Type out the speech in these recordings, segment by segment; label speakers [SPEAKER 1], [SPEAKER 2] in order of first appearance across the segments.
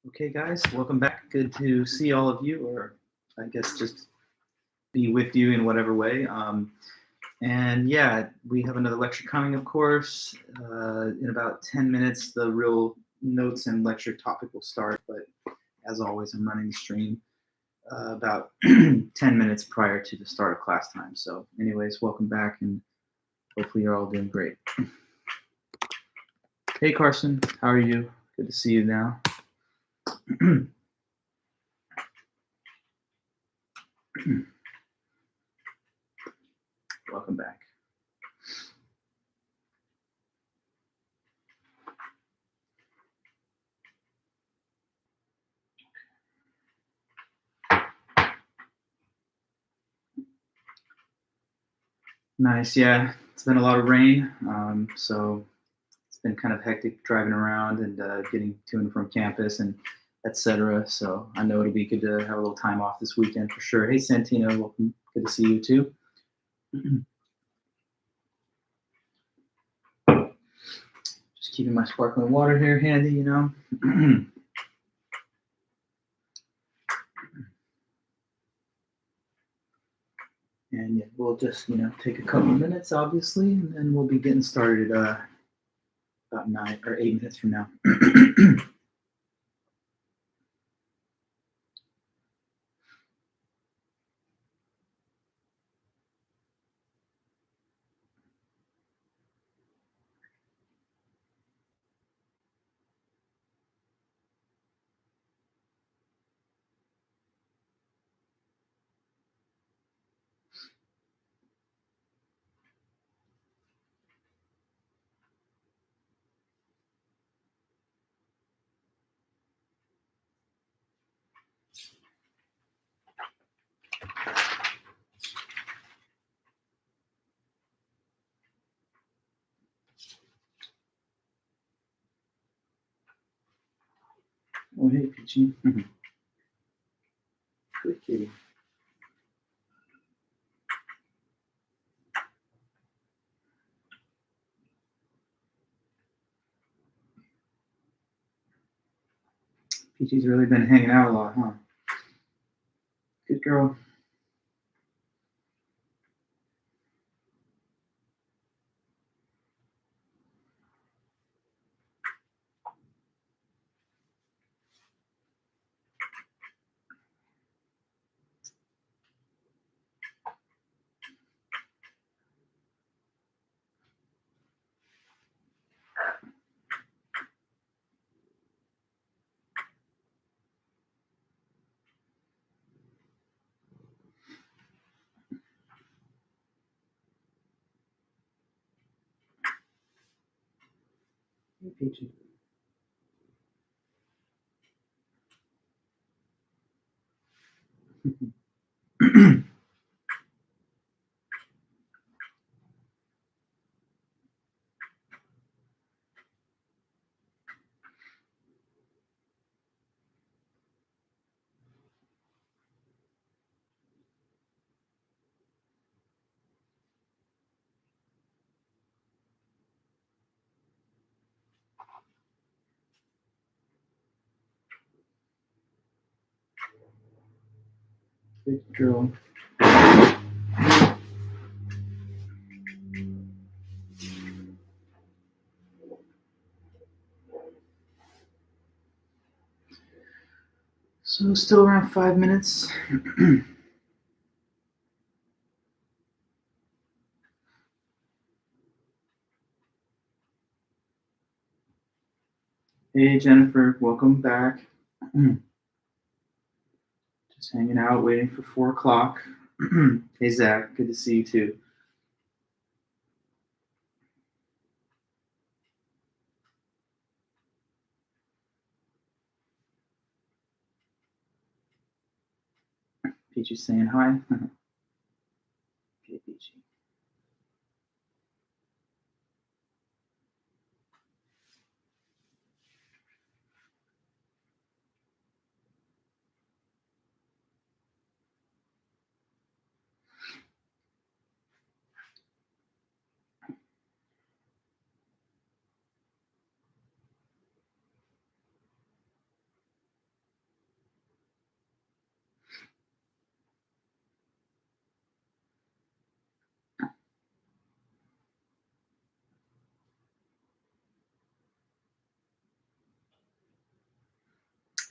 [SPEAKER 1] Okay, guys, welcome back. Good to see all of you, or I guess just be with you in whatever way. And yeah, we have another lecture coming, of course. In about 10 minutes, the real notes and lecture topic will start. But as always, I'm running the stream about 10 minutes prior to the start of class time. So anyways, welcome back, and hopefully you're all doing great. Hey, Carson, how are you? Good to see you now. Welcome back. Nice, yeah. It's been a lot of rain, so it's been kind of hectic driving around and getting to and from campus and etc. So I know it'll be good to have a little time off this weekend for sure. Hey, Santino, welcome. Good to see you too. Just keeping my sparkling water here handy, you know. And yeah, we'll just, take a couple of minutes, obviously, and then we'll be getting started about 9 or 8 minutes from now. Oh, hey, Peachy. Good kitty. Peachy's really been hanging out a lot, huh? Good girl. Hey, Peachy. Good girl. So still around 5 minutes. Hey, Jennifer, welcome back. Just hanging out, waiting for 4 o'clock. Hey, Zach, good to see you too. Peachy's saying hi. Okay, Peachy.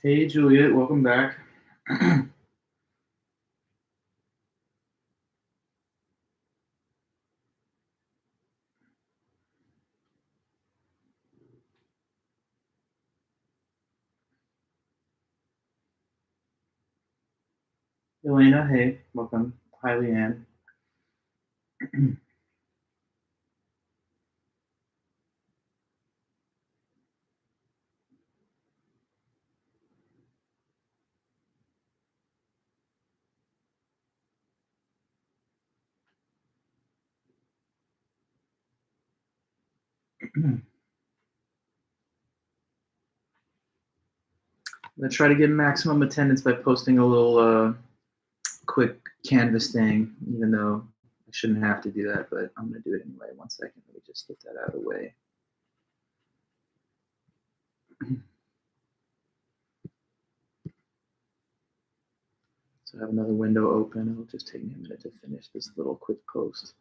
[SPEAKER 1] Hey, Juliet, welcome back. Elena, hey, welcome. Hi, Leanne. I'm gonna try to get maximum attendance by posting a little quick Canvas thing, even though I shouldn't have to do that, but I'm gonna do it anyway. 1 second, let me just get that out of the way. So I have another window open. It'll just take me a minute to finish this little quick post.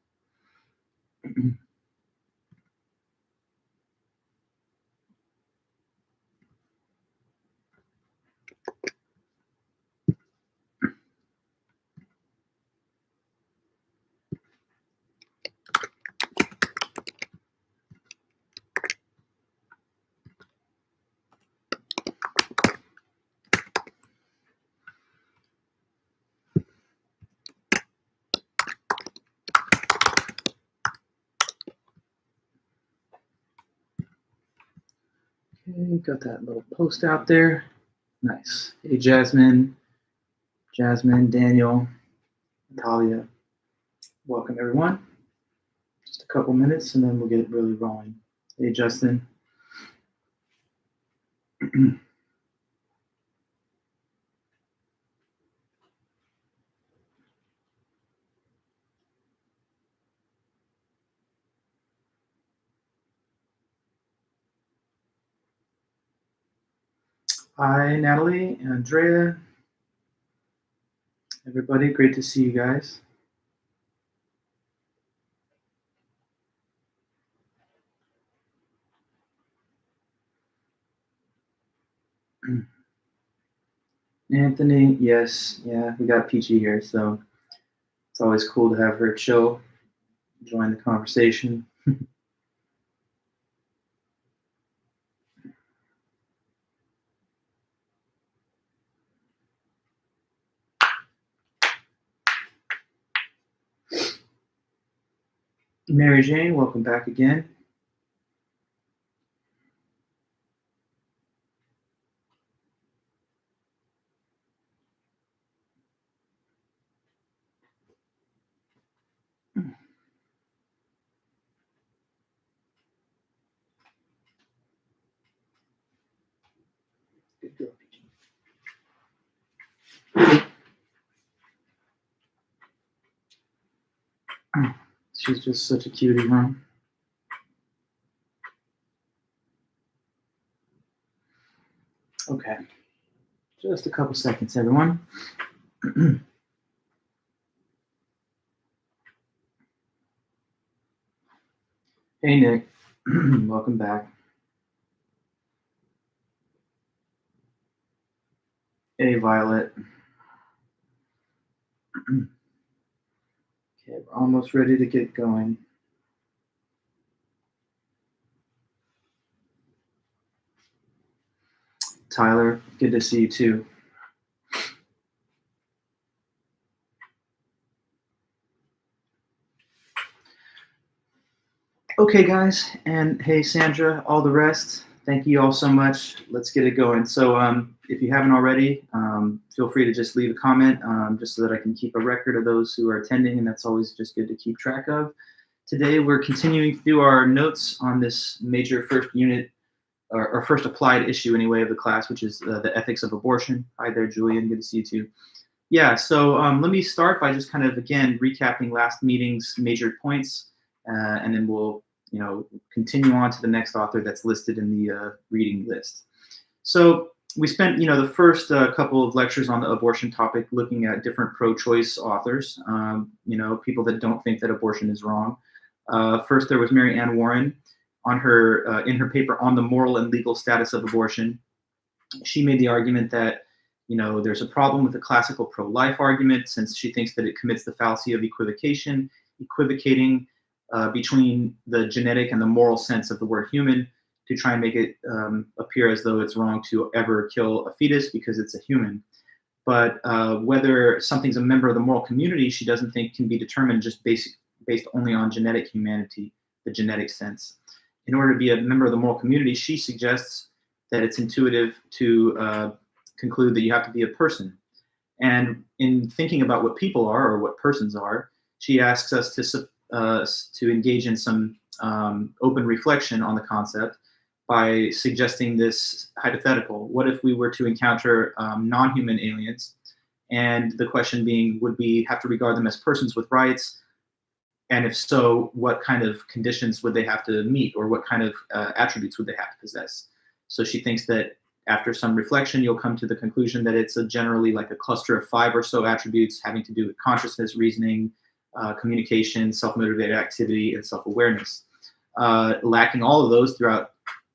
[SPEAKER 1] Okay, got that little post out there. Nice. Hey, Jasmine, Daniel, Natalia. Welcome, everyone. Just a couple minutes, and then we'll get it really rolling. Hey, Justin. Hi, Natalie, Andrea, everybody. Great to see you guys. Anthony, yes, yeah, we got Peachy here, so it's always cool to have her chill, join the conversation. Mary Jane, welcome back again. Good girl, Peachy. She's just such a cutie, huh? Okay, just a couple seconds, everyone. Hey, Nick, welcome back. Hey, Violet. Okay, we're almost ready to get going. Tyler, good to see you too. Okay, guys, and hey, Sandra, all the rest. Thank you all so much. Let's get it going. So, if you haven't already, feel free to just leave a comment, just so that I can keep a record of those who are attending, and that's always just good to keep track of. Today, we're continuing through our notes on this major first unit, or first applied issue anyway of the class, which is the ethics of abortion. Hi there, Julian. Good to see you too. Yeah, so let me start by just kind of, again, recapping last meeting's major points, and then we'll, continue on to the next author that's listed in the reading list. So we spent, the first couple of lectures on the abortion topic looking at different pro-choice authors, people that don't think that abortion is wrong. First, there was Mary Ann Warren on her in her paper on the moral and legal status of abortion. She made the argument that, there's a problem with the classical pro-life argument, since she thinks that it commits the fallacy of equivocation, equivocating between the genetic and the moral sense of the word human to try and make it appear as though it's wrong to ever kill a fetus because it's a human. But whether something's a member of the moral community, she doesn't think can be determined just based only on genetic humanity, the genetic sense. In order to be a member of the moral community, she suggests that it's intuitive to conclude that you have to be a person. And in thinking about what people are or what persons are, she asks us to engage in some open reflection on the concept by suggesting this hypothetical. What if we were to encounter non-human aliens? And the question being, would we have to regard them as persons with rights? And if so, what kind of conditions would they have to meet, or what kind of attributes would they have to possess? So she thinks that after some reflection, you'll come to the conclusion that it's generally like a cluster of 5 or so attributes having to do with consciousness, reasoning, communication, self-motivated activity, and self-awareness. Lacking all of those throughout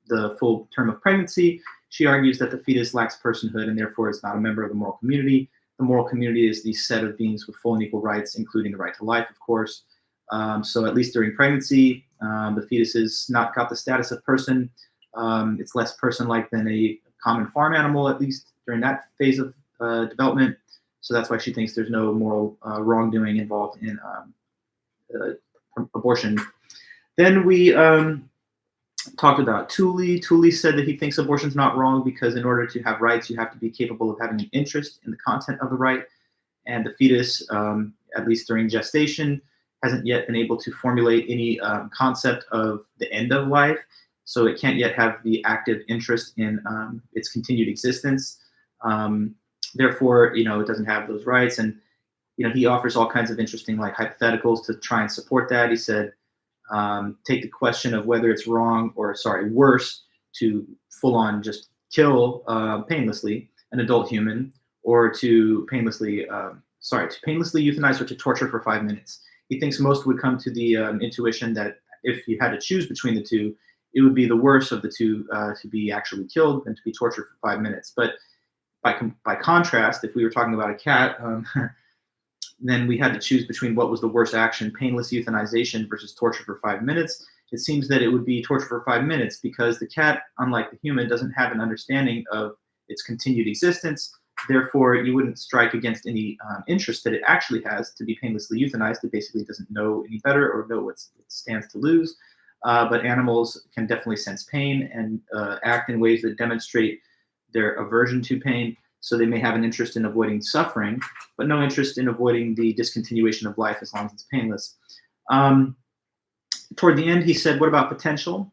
[SPEAKER 1] the full term of pregnancy, she argues that the fetus lacks personhood and therefore is not a member of the moral community. The moral community is the set of beings with full and equal rights, including the right to life, of course. So at least during pregnancy, the fetus has not got the status of person. It's less person-like than a common farm animal, at least during that phase of development. So that's why she thinks there's no moral wrongdoing involved in abortion. Then we talked about Tooley. Tooley said that he thinks abortion's not wrong because in order to have rights, you have to be capable of having an interest in the content of the right. And the fetus, at least during gestation, hasn't yet been able to formulate any concept of the end of life. So it can't yet have the active interest in its continued existence. Therefore, it doesn't have those rights. And, he offers all kinds of interesting hypotheticals to try and support that. He said, take the question of whether it's worse to full on just kill painlessly an adult human, or to painlessly euthanize or to torture for 5 minutes. He thinks most would come to the intuition that if you had to choose between the two, it would be the worst of the two to be actually killed than to be tortured for 5 minutes. But by contrast, if we were talking about a cat, then we had to choose between what was the worst action, painless euthanization versus torture for 5 minutes. It seems that it would be torture for 5 minutes because the cat, unlike the human, doesn't have an understanding of its continued existence. Therefore, you wouldn't strike against any interest that it actually has to be painlessly euthanized. It basically doesn't know any better or know what it stands to lose. But animals can definitely sense pain and act in ways that demonstrate their aversion to pain. So they may have an interest in avoiding suffering, but no interest in avoiding the discontinuation of life as long as it's painless. Toward the end, he said, what about potential?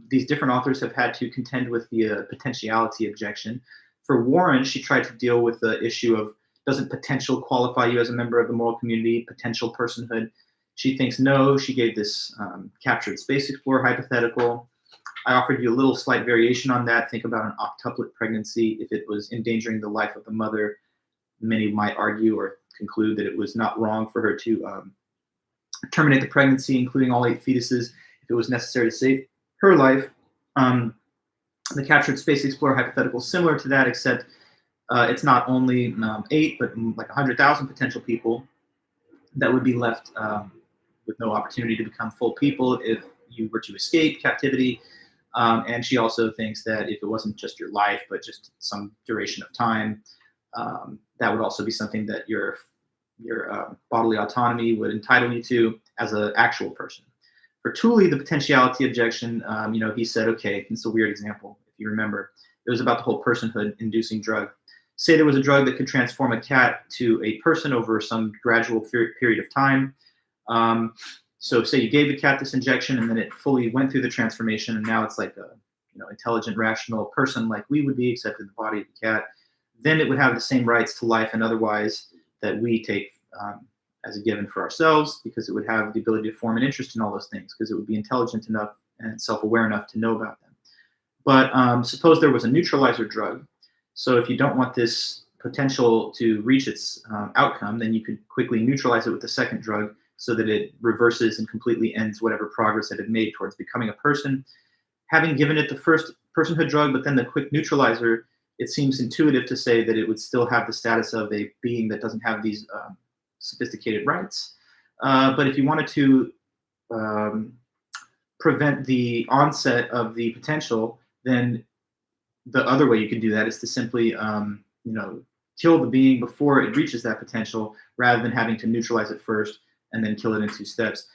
[SPEAKER 1] These different authors have had to contend with the potentiality objection. For Warren, she tried to deal with the issue of, doesn't potential qualify you as a member of the moral community, potential personhood? She thinks no. She gave this captured space explorer hypothetical. I offered you a little slight variation on that. Think about an octuplet pregnancy. If it was endangering the life of the mother, many might argue or conclude that it was not wrong for her to terminate the pregnancy, including all 8 fetuses, if it was necessary to save her life. The captured space explorer hypothetical is similar to that, except it's not only 8, but like 100,000 potential people that would be left with no opportunity to become full people if you were to escape captivity. And she also thinks that if it wasn't just your life, but just some duration of time, that would also be something that your bodily autonomy would entitle you to as an actual person. For Tooley, the potentiality objection, he said, okay, it's a weird example, if you remember. It was about the whole personhood-inducing drug. Say there was a drug that could transform a cat to a person over some gradual period of time. So say you gave the cat this injection and then it fully went through the transformation and now it's like a intelligent, rational person like we would be, except in the body of the cat. Then it would have the same rights to life and otherwise that we take as a given for ourselves, because it would have the ability to form an interest in all those things, because it would be intelligent enough and self-aware enough to know about them. But suppose there was a neutralizer drug. So if you don't want this potential to reach its outcome, then you could quickly neutralize it with the second drug so that it reverses and completely ends whatever progress it had made towards becoming a person. Having given it the first personhood drug, but then the quick neutralizer, it seems intuitive to say that it would still have the status of a being that doesn't have these sophisticated rights. But if you wanted to prevent the onset of the potential, then the other way you can do that is to simply, kill the being before it reaches that potential, rather than having to neutralize it first and then kill it in 2 steps.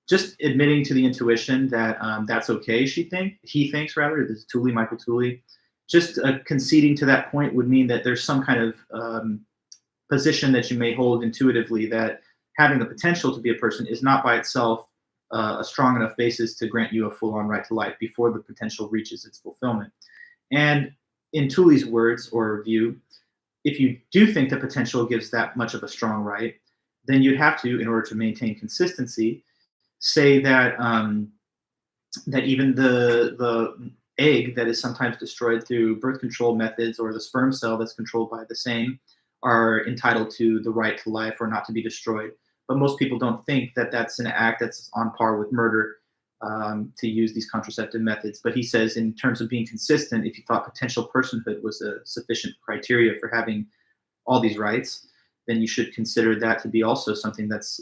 [SPEAKER 1] Just admitting to the intuition that that's okay, he thinks rather, this is Tooley, Michael Tooley, just conceding to that point would mean that there's some kind of position that you may hold intuitively that having the potential to be a person is not by itself a strong enough basis to grant you a full-on right to life before the potential reaches its fulfillment. And in Tooley's words or view, if you do think the potential gives that much of a strong right, then you'd have to, in order to maintain consistency, say that that even the egg that is sometimes destroyed through birth control methods, or the sperm cell that's controlled by the same, are entitled to the right to life or not to be destroyed. But most people don't think that that's an act that's on par with murder, to use these contraceptive methods. But he says, in terms of being consistent, if you thought potential personhood was a sufficient criteria for having all these rights, then you should consider that to be also something that's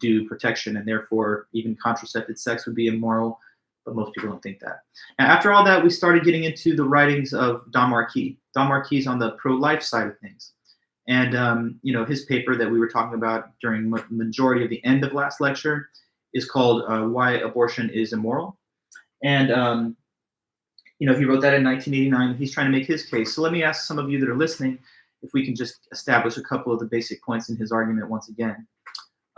[SPEAKER 1] due protection, and therefore even contracepted sex would be immoral. But most people don't think that. Now, after all that, we started getting into the writings of Don Marquis. Don Marquis is on the pro-life side of things. And his paper that we were talking about during majority of the end of last lecture is called Why Abortion is Immoral. And he wrote that in 1989. He's trying to make his case. So let me ask some of you that are listening if we can just establish a couple of the basic points in his argument once again.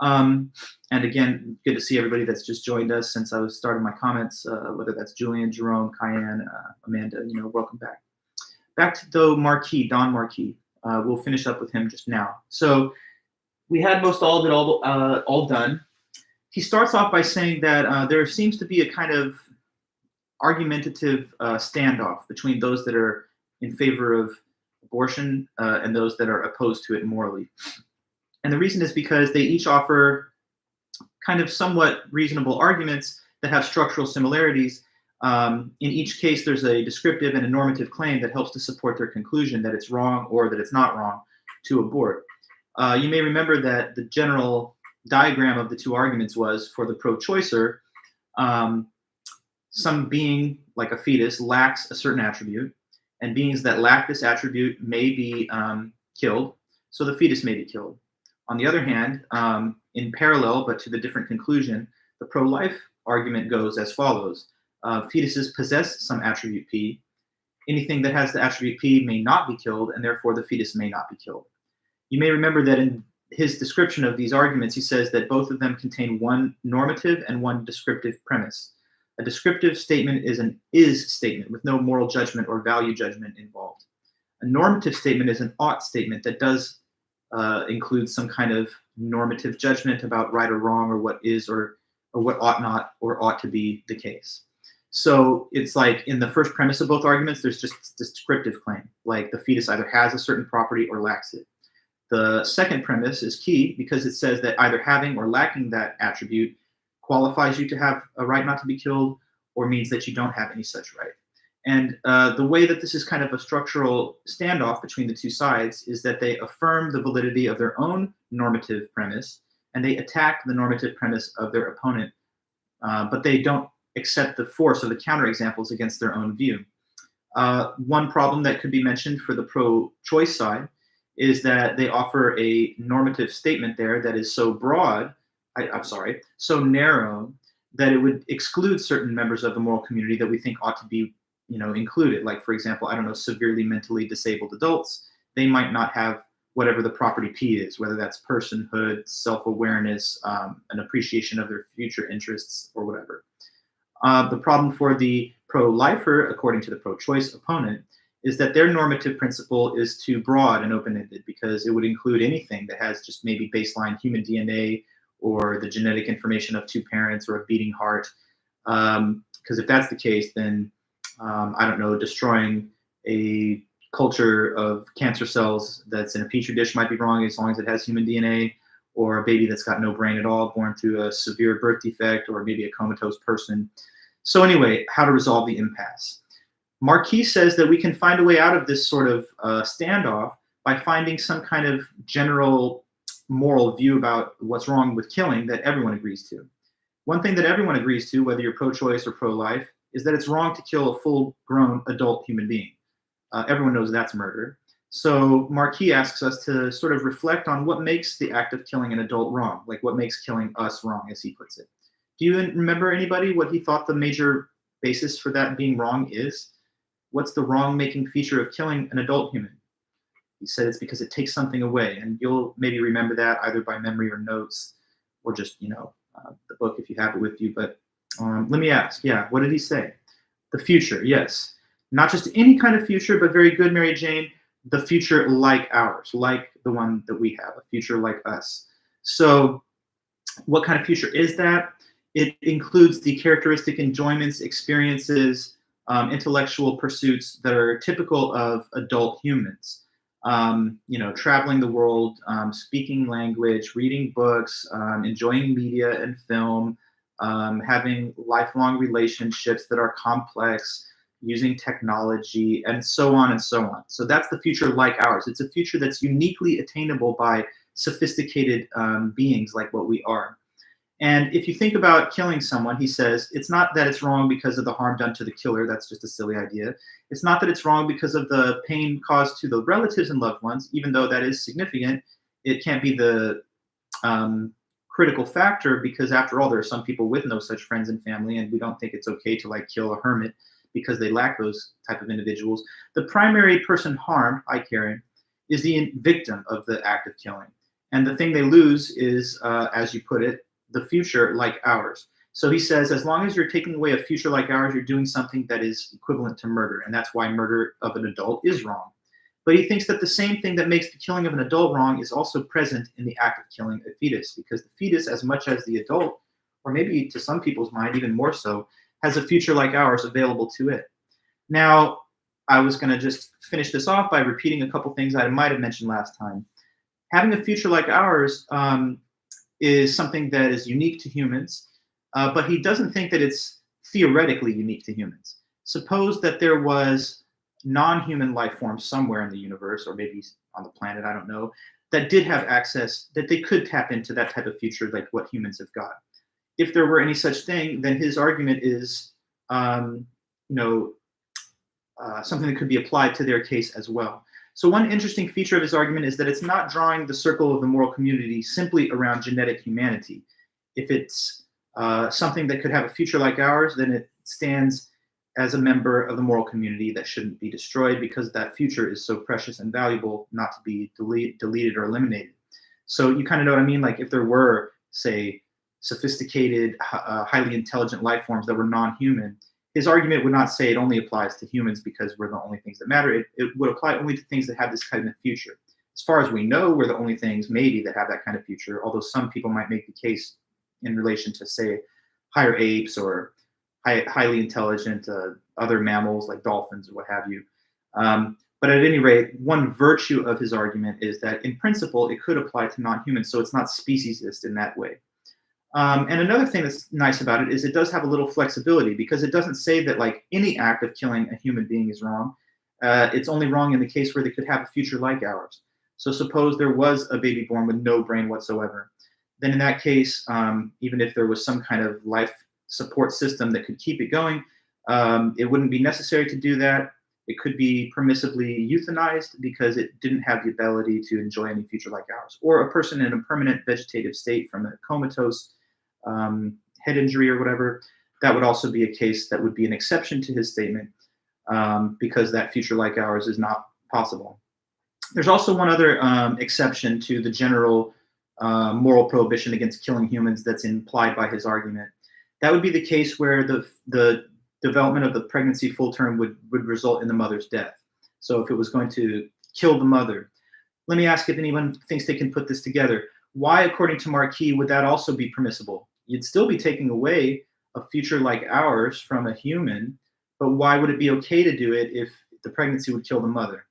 [SPEAKER 1] And again, good to see everybody that's just joined us since I was starting my comments, whether that's Julian, Jerome, Cayenne, Amanda, welcome back. Back to Don Marquis. We'll finish up with him just now. So we had most all of it all done. He starts off by saying that there seems to be a kind of argumentative standoff between those that are in favor of abortion and those that are opposed to it morally. And the reason is because they each offer kind of somewhat reasonable arguments that have structural similarities. In each case, there's a descriptive and a normative claim that helps to support their conclusion that it's wrong or that it's not wrong to abort. You may remember that the general diagram of the two arguments was, for the pro-choicer, some being, like a fetus, lacks a certain attribute, and beings that lack this attribute may be killed, so the fetus may be killed. On the other hand, in parallel but to the different conclusion, the pro-life argument goes as follows. Fetuses possess some attribute P. Anything that has the attribute P may not be killed, and therefore the fetus may not be killed. You may remember that in his description of these arguments, he says that both of them contain one normative and one descriptive premise. A descriptive statement is an is statement with no moral judgment or value judgment involved. A normative statement is an ought statement that does include some kind of normative judgment about right or wrong, or what is or what ought not or ought to be the case. So it's like in the first premise of both arguments, there's just descriptive claim, like the fetus either has a certain property or lacks it. The second premise is key because it says that either having or lacking that attribute qualifies you to have a right not to be killed, or means that you don't have any such right. And the way that this is kind of a structural standoff between the two sides is that they affirm the validity of their own normative premise, and they attack the normative premise of their opponent, but they don't accept the force of the counterexamples against their own view. One problem that could be mentioned for the pro-choice side is that they offer a normative statement there that is so broad, so narrow, that it would exclude certain members of the moral community that we think ought to be, included. Like, for example, severely mentally disabled adults. They might not have whatever the property P is, whether that's personhood, self-awareness, an appreciation of their future interests, or whatever. The problem for the pro-lifer, according to the pro-choice opponent, is that their normative principle is too broad and open-ended, because it would include anything that has just maybe baseline human DNA or the genetic information of two parents or a beating heart. Because if that's the case, then, destroying a culture of cancer cells that's in a petri dish might be wrong as long as it has human DNA, or a baby that's got no brain at all, born through a severe birth defect, or maybe a comatose person. So anyway, how to resolve the impasse. Marquis says that we can find a way out of this sort of standoff by finding some kind of general moral view about what's wrong with killing that everyone agrees to. One thing that everyone agrees to, whether you're pro-choice or pro-life, is that it's wrong to kill a full-grown adult human being. Everyone knows that's murder. So Marquis asks us to sort of reflect on what makes the act of killing an adult wrong, like what makes killing us wrong, as he puts it. Do you remember anybody what he thought the major basis for that being wrong is? What's the wrong-making feature of killing an adult human? He said it's because it takes something away, and you'll maybe remember that either by memory or notes, or just the book if you have it with you. But let me ask, what did he say? The future, yes, not just any kind of future, but very good, Mary Jane. The future like ours, like the one that we have, a future like us. So, what kind of future is that? It includes the characteristic enjoyments, experiences, intellectual pursuits that are typical of adult humans. Traveling the world, speaking language, reading books, enjoying media and film, having lifelong relationships that are complex, using technology, and so on and so on. So that's the future like ours. It's a future that's uniquely attainable by sophisticated beings like what we are. And if you think about killing someone, he says, it's not that it's wrong because of the harm done to the killer. That's just a silly idea. It's not that it's wrong because of the pain caused to the relatives and loved ones, even though that is significant. It can't be the critical factor because, after all, there are some people with no such friends and family, and we don't think it's okay to kill a hermit because they lack those type of individuals. The primary person harmed, Karen, is the victim of the act of killing. And the thing they lose is, as you put it, the future like ours. So he says, as long as you're taking away a future like ours, you're doing something that is equivalent to murder. And that's why murder of an adult is wrong. But he thinks that the same thing that makes the killing of an adult wrong is also present in the act of killing a fetus, because the fetus, as much as the adult, or maybe to some people's mind even more so, has a future like ours available to it. Now, I was going to just finish this off by repeating a couple things I might have mentioned last time. Having a future like ours is something that is unique to humans, but he doesn't think that it's theoretically unique to humans. Suppose that there was non-human life forms somewhere in the universe, or maybe on the planet, I don't know, that did have access, that they could tap into that type of future like what humans have got. If there were any such thing, then his argument is something that could be applied to their case as well. So one interesting feature of his argument is that it's not drawing the circle of the moral community simply around genetic humanity. If it's something that could have a future like ours, then it stands as a member of the moral community that shouldn't be destroyed because that future is so precious and valuable not to be deleted or eliminated. So you kind of know what I mean? Like if there were, say, sophisticated, highly intelligent life forms that were non-human, his argument would not say it only applies to humans because we're the only things that matter. It would apply only to things that have this kind of future. As far as we know, we're the only things maybe that have that kind of future, although some people might make the case in relation to, say, higher apes or highly intelligent other mammals like dolphins or what have you. But at any rate, one virtue of his argument is that in principle, it could apply to non-humans, so it's not speciesist in that way. And another thing that's nice about it is it does have a little flexibility because it doesn't say that any act of killing a human being is wrong. It's only wrong in the case where they could have a future like ours. So suppose there was a baby born with no brain whatsoever. Then in that case, even if there was some kind of life support system that could keep it going, it wouldn't be necessary to do that. It could be permissibly euthanized because it didn't have the ability to enjoy any future like ours. Or a person in a permanent vegetative state from a comatose head injury or whatever, that would also be a case that would be an exception to his statement because that future like ours is not possible. There's also one other exception to the general moral prohibition against killing humans that's implied by his argument. That would be the case where the development of the pregnancy full term would result in the mother's death. So if it was going to kill the mother, let me ask if anyone thinks they can put this together. Why, according to Marquis, would that also be permissible? You'd still be taking away a future like ours from a human, but why would it be okay to do it if the pregnancy would kill the mother?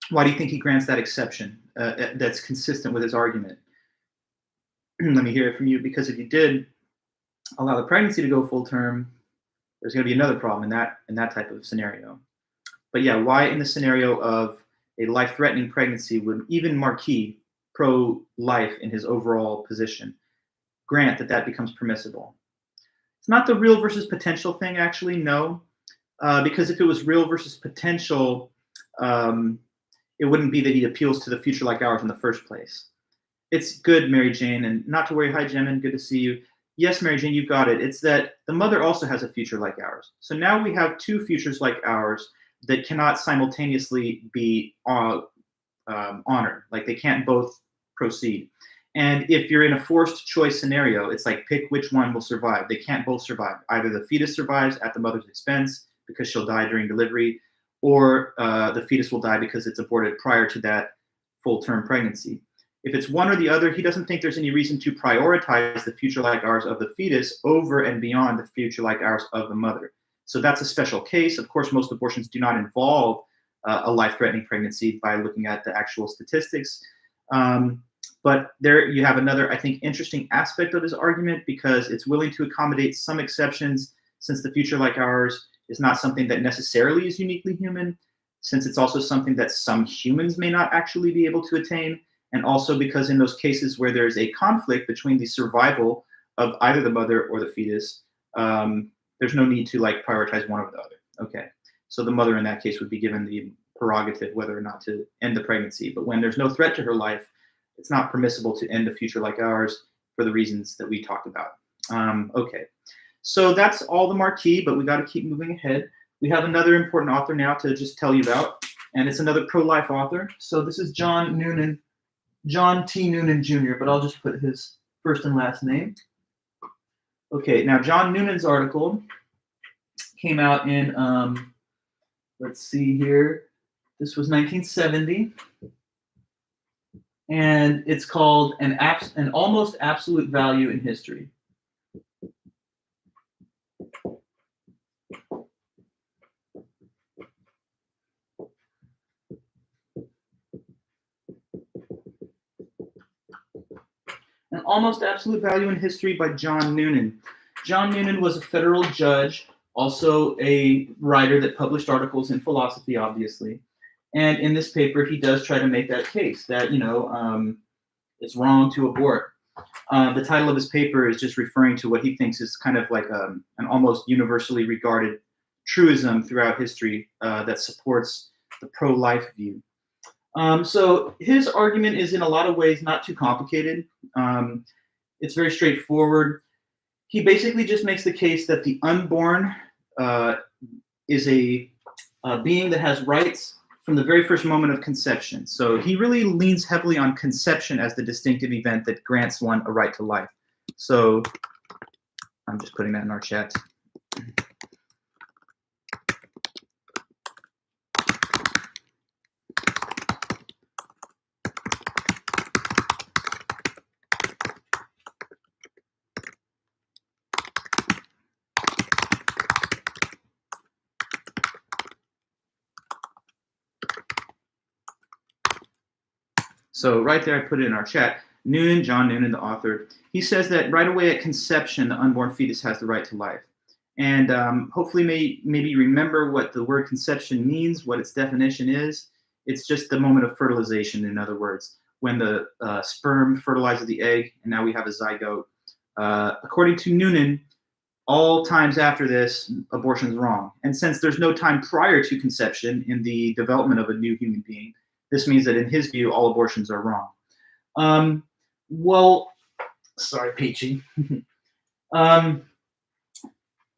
[SPEAKER 1] Why do you think he grants that exception that's consistent with his argument? Let me hear it from you, because if you did allow the pregnancy to go full term, there's going to be another problem in that type of scenario. But yeah, why in the scenario of a life-threatening pregnancy would even Marquis, pro-life in his overall position, grant that becomes permissible? It's not the real versus potential thing, actually, no. Because if it was real versus potential, it wouldn't be that he appeals to the future like ours in the first place. It's good, Mary Jane, and not to worry. Hi, Jemin, good to see you. Yes, Mary Jane, you got it. It's that the mother also has a future like ours. So now we have two futures like ours that cannot simultaneously be honored. Like they can't both proceed. And if you're in a forced choice scenario, it's like pick which one will survive. They can't both survive. Either the fetus survives at the mother's expense because she'll die during delivery, or the fetus will die because it's aborted prior to that full-term pregnancy. If it's one or the other, he doesn't think there's any reason to prioritize the future like ours of the fetus over and beyond the future like ours of the mother. So that's a special case. Of course, most abortions do not involve a life-threatening pregnancy by looking at the actual statistics. But there you have another, I think, interesting aspect of his argument, because it's willing to accommodate some exceptions, since the future like ours is not something that necessarily is uniquely human, since it's also something that some humans may not actually be able to attain, and also because in those cases where there's a conflict between the survival of either the mother or the fetus, there's no need to like prioritize one over the other. Okay, so the mother in that case would be given the prerogative whether or not to end the pregnancy. But when there's no threat to her life, it's not permissible to end a future like ours for the reasons that we talked about. Okay, so that's all the Marquis, but we got to keep moving ahead. We have another important author now to just tell you about, and it's another pro-life author. So this is John Noonan, John T. Noonan Jr., but I'll just put his first and last name. Okay, now John Noonan's article came out in, let's see here, this was 1970, and it's called An Almost Absolute Value in History. An Almost Absolute Value in History by John Noonan. John Noonan was a federal judge, also a writer that published articles in philosophy, obviously. And in this paper, he does try to make that case that, it's wrong to abort. The title of his paper is just referring to what he thinks is kind of like an almost universally regarded truism throughout history that supports the pro-life view. So his argument is in a lot of ways not too complicated. It's very straightforward. He basically just makes the case that the unborn is a being that has rights from the very first moment of conception. So he really leans heavily on conception as the distinctive event that grants one a right to life. So I'm just putting that in our chat. So right there, I put it in our chat. Noonan, John Noonan, the author, he says that right away at conception, the unborn fetus has the right to life. And hopefully maybe remember what the word conception means, what its definition is. It's just the moment of fertilization, in other words, when the sperm fertilizes the egg, and now we have a zygote. According to Noonan, all times after this, abortion is wrong. And since there's no time prior to conception in the development of a new human being, this means that in his view, all abortions are wrong. Well, sorry, Peachy.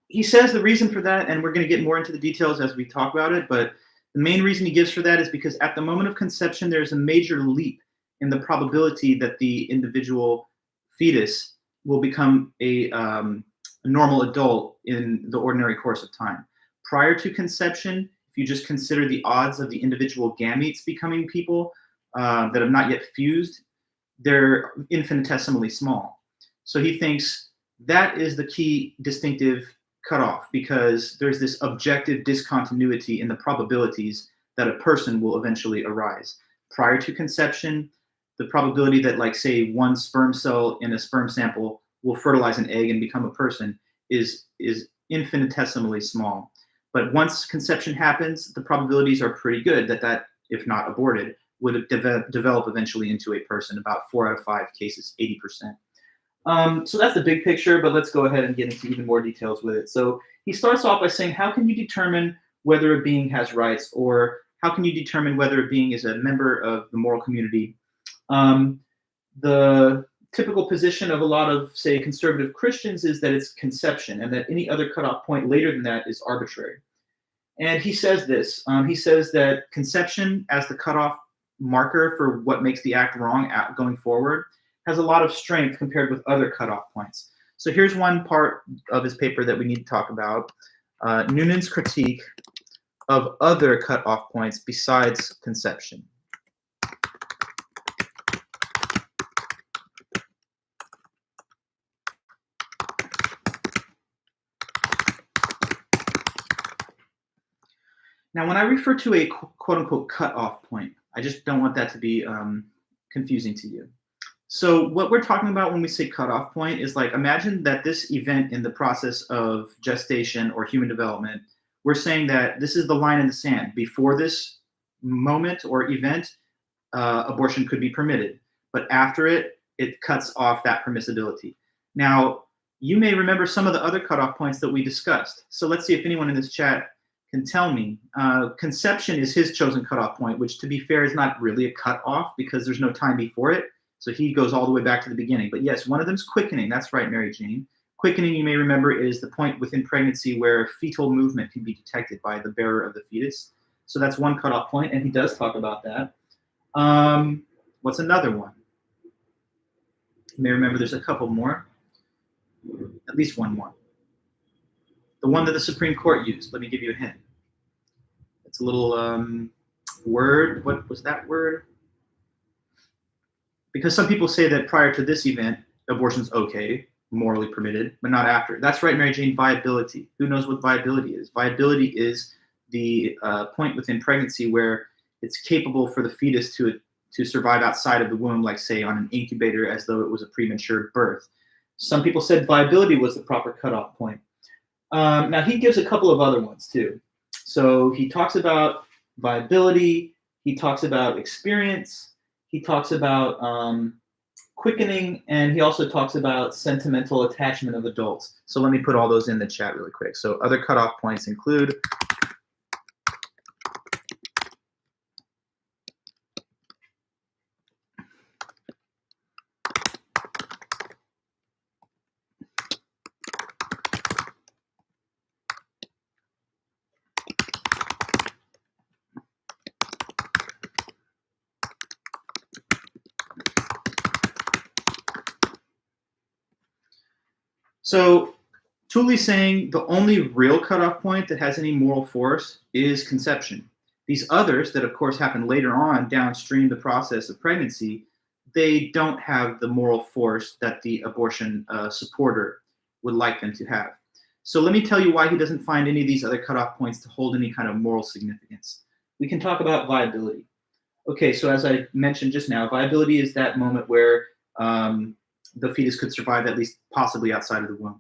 [SPEAKER 1] He says the reason for that, and we're going to get more into the details as we talk about it, but the main reason he gives for that is because at the moment of conception, there's a major leap in the probability that the individual fetus will become a normal adult in the ordinary course of time. Prior to conception, if you just consider the odds of the individual gametes becoming people that have not yet fused, they're infinitesimally small. So he thinks that is the key distinctive cutoff, because there's this objective discontinuity in the probabilities that a person will eventually arise. Prior to conception, the probability that, like, say, one sperm cell in a sperm sample will fertilize an egg and become a person is infinitesimally small. But once conception happens, the probabilities are pretty good that, if not aborted, would develop eventually into a person, about 4 out of 5 cases, 80%. So that's the big picture, but let's go ahead and get into even more details with it. So he starts off by saying, how can you determine whether a being has rights, or how can you determine whether a being is a member of the moral community? The typical position of a lot of, say, conservative Christians is that it's conception, and that any other cutoff point later than that is arbitrary. And he says this. He says that conception as the cutoff marker for what makes the act wrong going forward has a lot of strength compared with other cutoff points. So here's one part of his paper that we need to talk about. Noonan's critique of other cutoff points besides conception. Now, when I refer to a quote-unquote cutoff point, I just don't want that to be confusing to you. So what we're talking about when we say cutoff point is, like, imagine that this event in the process of gestation or human development, we're saying that this is the line in the sand. Before this moment or event, abortion could be permitted. But after it, it cuts off that permissibility. Now, you may remember some of the other cutoff points that we discussed. So let's see if anyone in this chat can tell me. Conception is his chosen cutoff point, which, to be fair, is not really a cutoff because there's no time before it. So he goes all the way back to the beginning. But yes, one of them is quickening. That's right, Mary Jane. Quickening, you may remember, is the point within pregnancy where fetal movement can be detected by the bearer of the fetus. So that's one cutoff point, and he does talk about that. What's another one? You may remember there's a couple more. At least one more. The one that the Supreme Court used. Let me give you a hint. It's a little word. What was that word? Because some people say that prior to this event, abortion's okay, morally permitted, but not after. That's right, Mary Jane, viability. Who knows what viability is? Viability is the point within pregnancy where it's capable for the fetus to survive outside of the womb, like, say, on an incubator, as though it was a premature birth. Some people said viability was the proper cutoff point. Now, he gives a couple of other ones, too. So he talks about viability. He talks about experience. He talks about quickening, and he also talks about sentimental attachment of adults. So let me put all those in the chat really quick. So other cutoff points include So Tooley's saying the only real cutoff point that has any moral force is conception. These others that, of course, happen later on downstream the process of pregnancy, they don't have the moral force that the abortion supporter would like them to have. So let me tell you why he doesn't find any of these other cutoff points to hold any kind of moral significance. We can talk about viability. Okay, so as I mentioned just now, viability is that moment where the fetus could survive, at least possibly outside of the womb.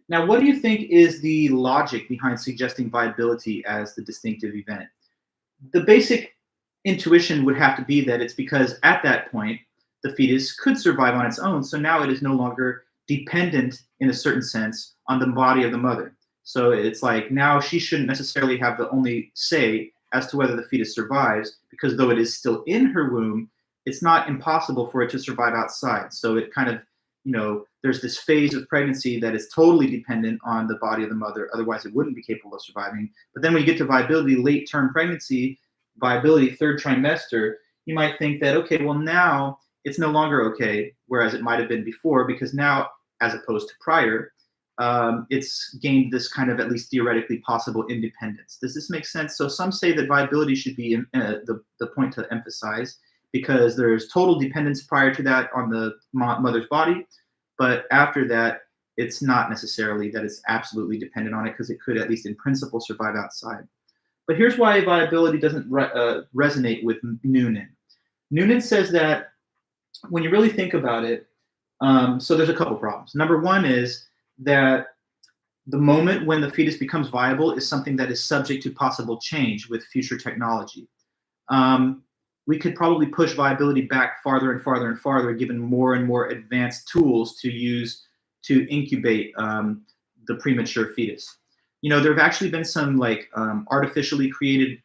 [SPEAKER 1] Now, what do you think is the logic behind suggesting viability as the distinctive event? The basic intuition would have to be that it's because at that point, the fetus could survive on its own. So now it is no longer dependent, in a certain sense, on the body of the mother. So it's like now she shouldn't necessarily have the only say as to whether the fetus survives, because though it is still in her womb, it's not impossible for it to survive outside. So it kind of, there's this phase of pregnancy that is totally dependent on the body of the mother. Otherwise, it wouldn't be capable of surviving. But then when you get to viability, late-term pregnancy, viability, third trimester, you might think that, okay, well, now it's no longer okay, whereas it might have been before, because now, as opposed to prior, it's gained this kind of at least theoretically possible independence. Does this make sense? So some say that viability should be the point to emphasize, because there's total dependence prior to that on the mother's body, but after that, it's not necessarily that it's absolutely dependent on it, because it could, at least in principle, survive outside. But here's why viability doesn't resonate with Noonan. Noonan says that when you really think about it, so there's a couple problems. Number one is that The moment when the fetus becomes viable is something that is subject to possible change with future technology. Um, we could probably push viability back farther and farther and farther, given more and more advanced tools to use to incubate the premature fetus. There have actually been some like artificially created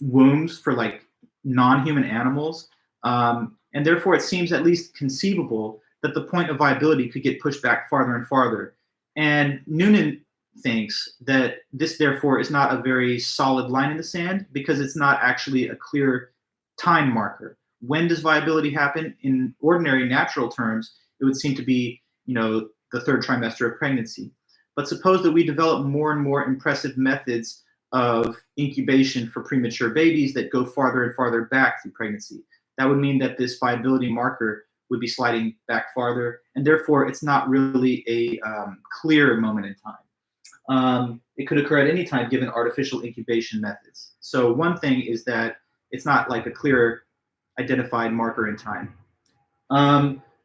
[SPEAKER 1] wombs for like non-human animals, and therefore it seems at least conceivable that the point of viability could get pushed back farther and farther. And Noonan thinks that this therefore is not a very solid line in the sand because it's not actually a clear time marker. When does viability happen? In ordinary natural terms, it would seem to be, the third trimester of pregnancy. But suppose that we develop more and more impressive methods of incubation for premature babies that go farther and farther back through pregnancy. That would mean that this viability marker would be sliding back farther, and therefore it's not really a clear moment in time. It could occur at any time given artificial incubation methods. So one thing is that it's not like a clear identified marker in time.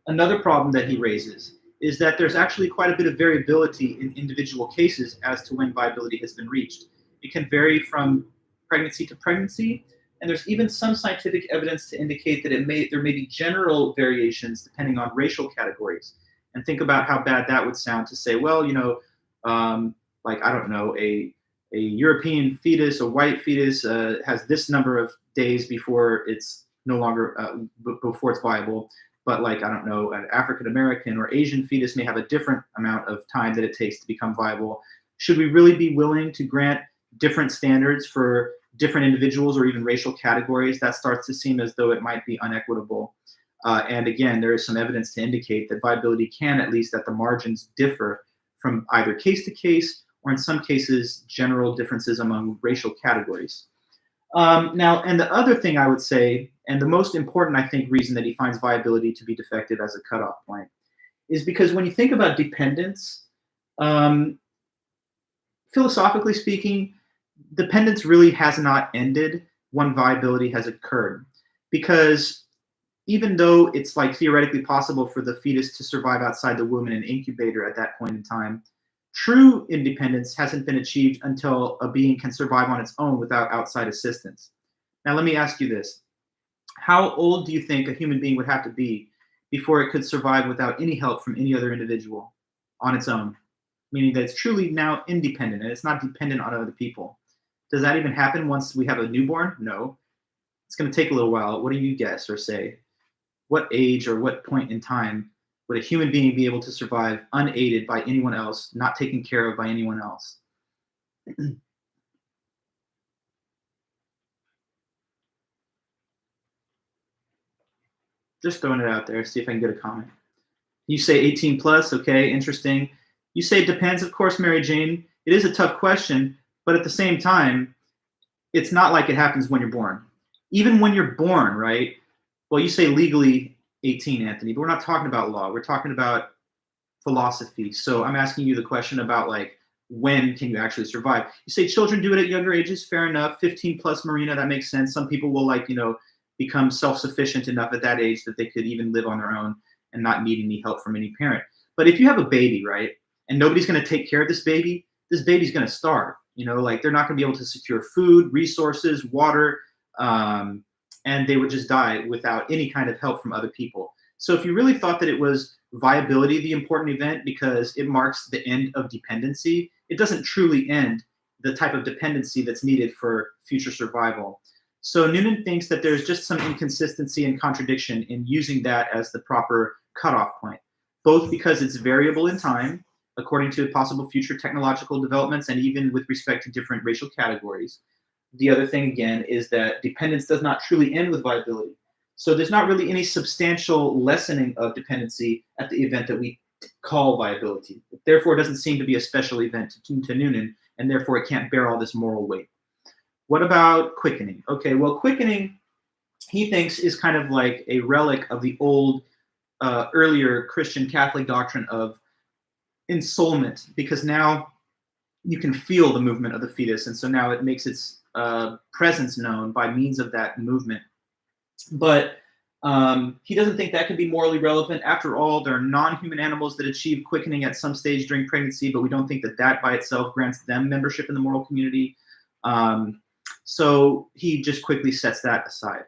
[SPEAKER 1] Another problem that he raises is that there's actually quite a bit of variability in individual cases as to when viability has been reached. It can vary from pregnancy to pregnancy, and there's even some scientific evidence to indicate that there may be general variations depending on racial categories. And think about how bad that would sound to say, well, like, I don't know, a European fetus, a white fetus has this number of days before it's no longer, before it's viable. But like, I don't know, an African American or Asian fetus may have a different amount of time that it takes to become viable. Should we really be willing to grant different standards for different individuals or even racial categories? That starts to seem as though it might be unequitable. And again, there is some evidence to indicate that viability can, at least at the margins, differ from either case to case or in some cases, general differences among racial categories. Now, and the other thing I would say, and the most important, I think, reason that he finds viability to be defective as a cutoff point is because when you think about dependence, philosophically speaking, dependence really has not ended when viability has occurred. Because even though it's like theoretically possible for the fetus to survive outside the womb in an incubator at that point in time, true independence hasn't been achieved until a being can survive on its own without outside assistance. Now, let me ask you this. How old do you think a human being would have to be before it could survive without any help from any other individual on its own? Meaning that it's truly now independent and it's not dependent on other people. Does that even happen once we have a newborn? No. It's going to take a little while. What do you guess or say? What age or what point in time would a human being be able to survive unaided by anyone else, not taken care of by anyone else? Just throwing it out there, see if I can get a comment. You say 18 plus, okay, interesting. You say it depends, of course, Mary Jane. It is a tough question, but at the same time, it's not like it happens when you're born. Even when you're born, right? Well, you say legally 18, Anthony, but we're not talking about law. We're talking about philosophy. So I'm asking you the question about like, when can you actually survive? You say children do it at younger ages, fair enough. 15 plus, Marina, that makes sense. Some people will become self-sufficient enough at that age that they could even live on their own and not need any help from any parent. But if you have a baby, right, and nobody's going to take care of this baby's going to starve. They're not going to be able to secure food, resources, water, and they would just die without any kind of help from other people. So if you really thought that it was viability the important event because it marks the end of dependency, it doesn't truly end the type of dependency that's needed for future survival. So Noonan thinks that there's just some inconsistency and contradiction in using that as the proper cutoff point, both because it's variable in time, according to possible future technological developments, and even with respect to different racial categories. The other thing, again, is that dependence does not truly end with viability. So there's not really any substantial lessening of dependency at the event that we call viability. Therefore, it doesn't seem to be a special event to Noonan, and therefore it can't bear all this moral weight. What about quickening? Okay, well, quickening, he thinks, is kind of like a relic of the old, earlier Christian Catholic doctrine of ensoulment, because now you can feel the movement of the fetus, and so now it makes its presence known by means of that movement. But He doesn't think that can be morally relevant. After all, there are non-human animals that achieve quickening at some stage during pregnancy, but we don't think that that by itself grants them membership in the moral community. So he just quickly sets that aside.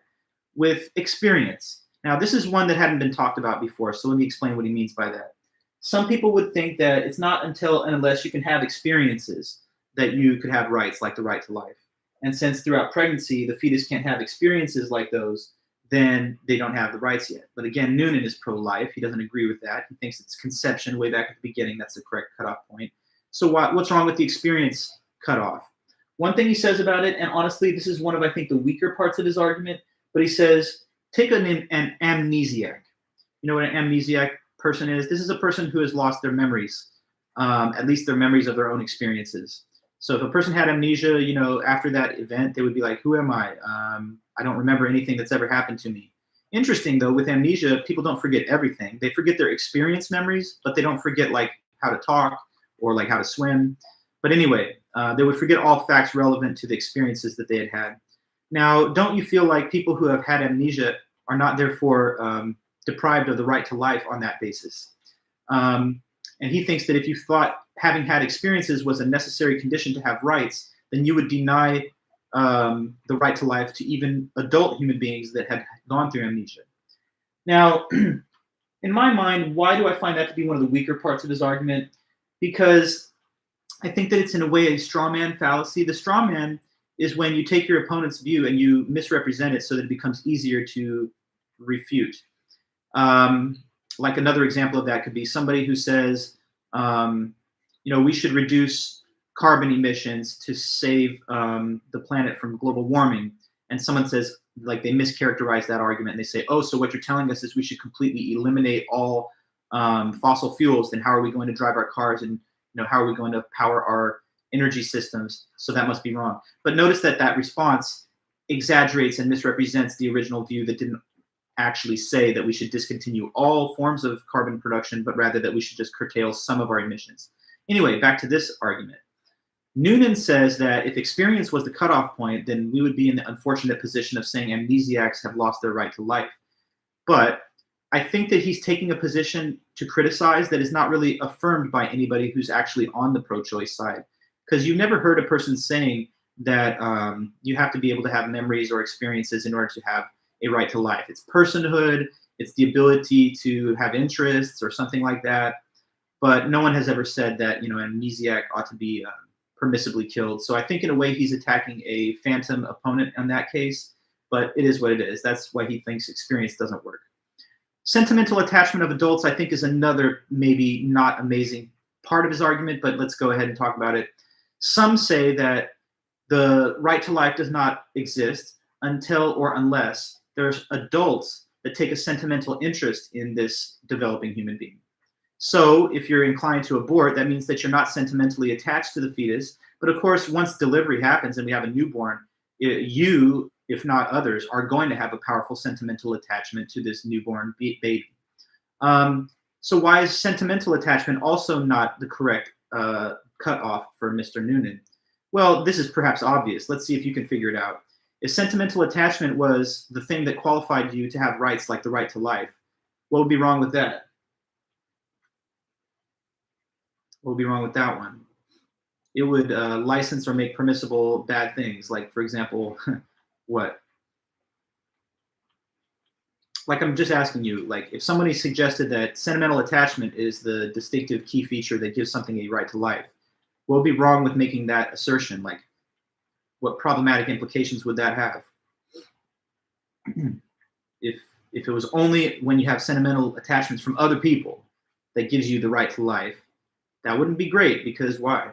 [SPEAKER 1] With experience. Now, this is one that hadn't been talked about before, so let me explain what he means by that. Some people would think that it's not until and unless you can have experiences that you could have rights, like the right to life. And since throughout pregnancy, the fetus can't have experiences like those, then they don't have the rights yet. But again, Noonan is pro-life. He doesn't agree with that. He thinks it's conception way back at the beginning. That's the correct cutoff point. So what's wrong with the experience cutoff? One thing he says about it, and honestly, this is one of, I think, the weaker parts of his argument, but he says, take an amnesiac. You know what an amnesiac person is? This is a person who has lost their memories, at least their memories of their own experiences. So if a person had amnesia, you know, after that event, they would be like, who am I? I don't remember anything that's ever happened to me. Interesting, though, with amnesia, people don't forget everything. They forget their experience memories, but they don't forget, like, how to talk or, like, how to swim. But anyway, they would forget all facts relevant to the experiences that they had had. Now, don't you feel like people who have had amnesia are not therefore deprived of the right to life on that basis? And he thinks that if you thought having had experiences was a necessary condition to have rights, then you would deny the right to life to even adult human beings that had gone through amnesia. Now, in my mind, why do I find that to be one of the weaker parts of his argument? Because I think that it's in a way a straw man fallacy. The straw man is when you take your opponent's view and you misrepresent it so that it becomes easier to refute. Like another example of that could be somebody who says, you know, we should reduce carbon emissions to save the planet from global warming. And someone says, like, they mischaracterize that argument and they say, oh, so what you're telling us is we should completely eliminate all fossil fuels. Then how are we going to drive our cars, and, you know, how are we going to power our energy systems? So that must be wrong. But notice that that response exaggerates and misrepresents the original view that didn't actually say that we should discontinue all forms of carbon production, but rather that we should just curtail some of our emissions. Anyway, back to this argument. Noonan says that if experience was the cutoff point, then we would be in the unfortunate position of saying amnesiacs have lost their right to life. But I think that he's taking a position to criticize that is not really affirmed by anybody who's actually on the pro-choice side. Because you've never heard a person saying that you have to be able to have memories or experiences in order to have a right to life. It's personhood, it's the ability to have interests or something like that. But no one has ever said that, you know, an amnesiac ought to be permissibly killed. So I think in a way he's attacking a phantom opponent in that case, but it is what it is. That's why he thinks experience doesn't work. Sentimental attachment of adults, I think, is another maybe not amazing part of his argument, but let's go ahead and talk about it. Some say that the right to life does not exist until or unless there's adults that take a sentimental interest in this developing human being. So if you're inclined to abort, that means that you're not sentimentally attached to the fetus. But of course, once delivery happens and we have a newborn, you, if not others, are going to have a powerful sentimental attachment to this newborn baby. So why is sentimental attachment also not the correct cutoff for Mr. Noonan? Well, this is perhaps obvious. Let's see if you can figure it out. If sentimental attachment was the thing that qualified you to have rights like the right to life, what would be wrong with that? What would be wrong with that one? It would license or make permissible bad things. Like, for example, what? Like, I'm just asking you, like, if somebody suggested that sentimental attachment is the distinctive key feature that gives something a right to life, what would be wrong with making that assertion? Like, what problematic implications would that have? If it was only when you have sentimental attachments from other people that gives you the right to life, that wouldn't be great, because why?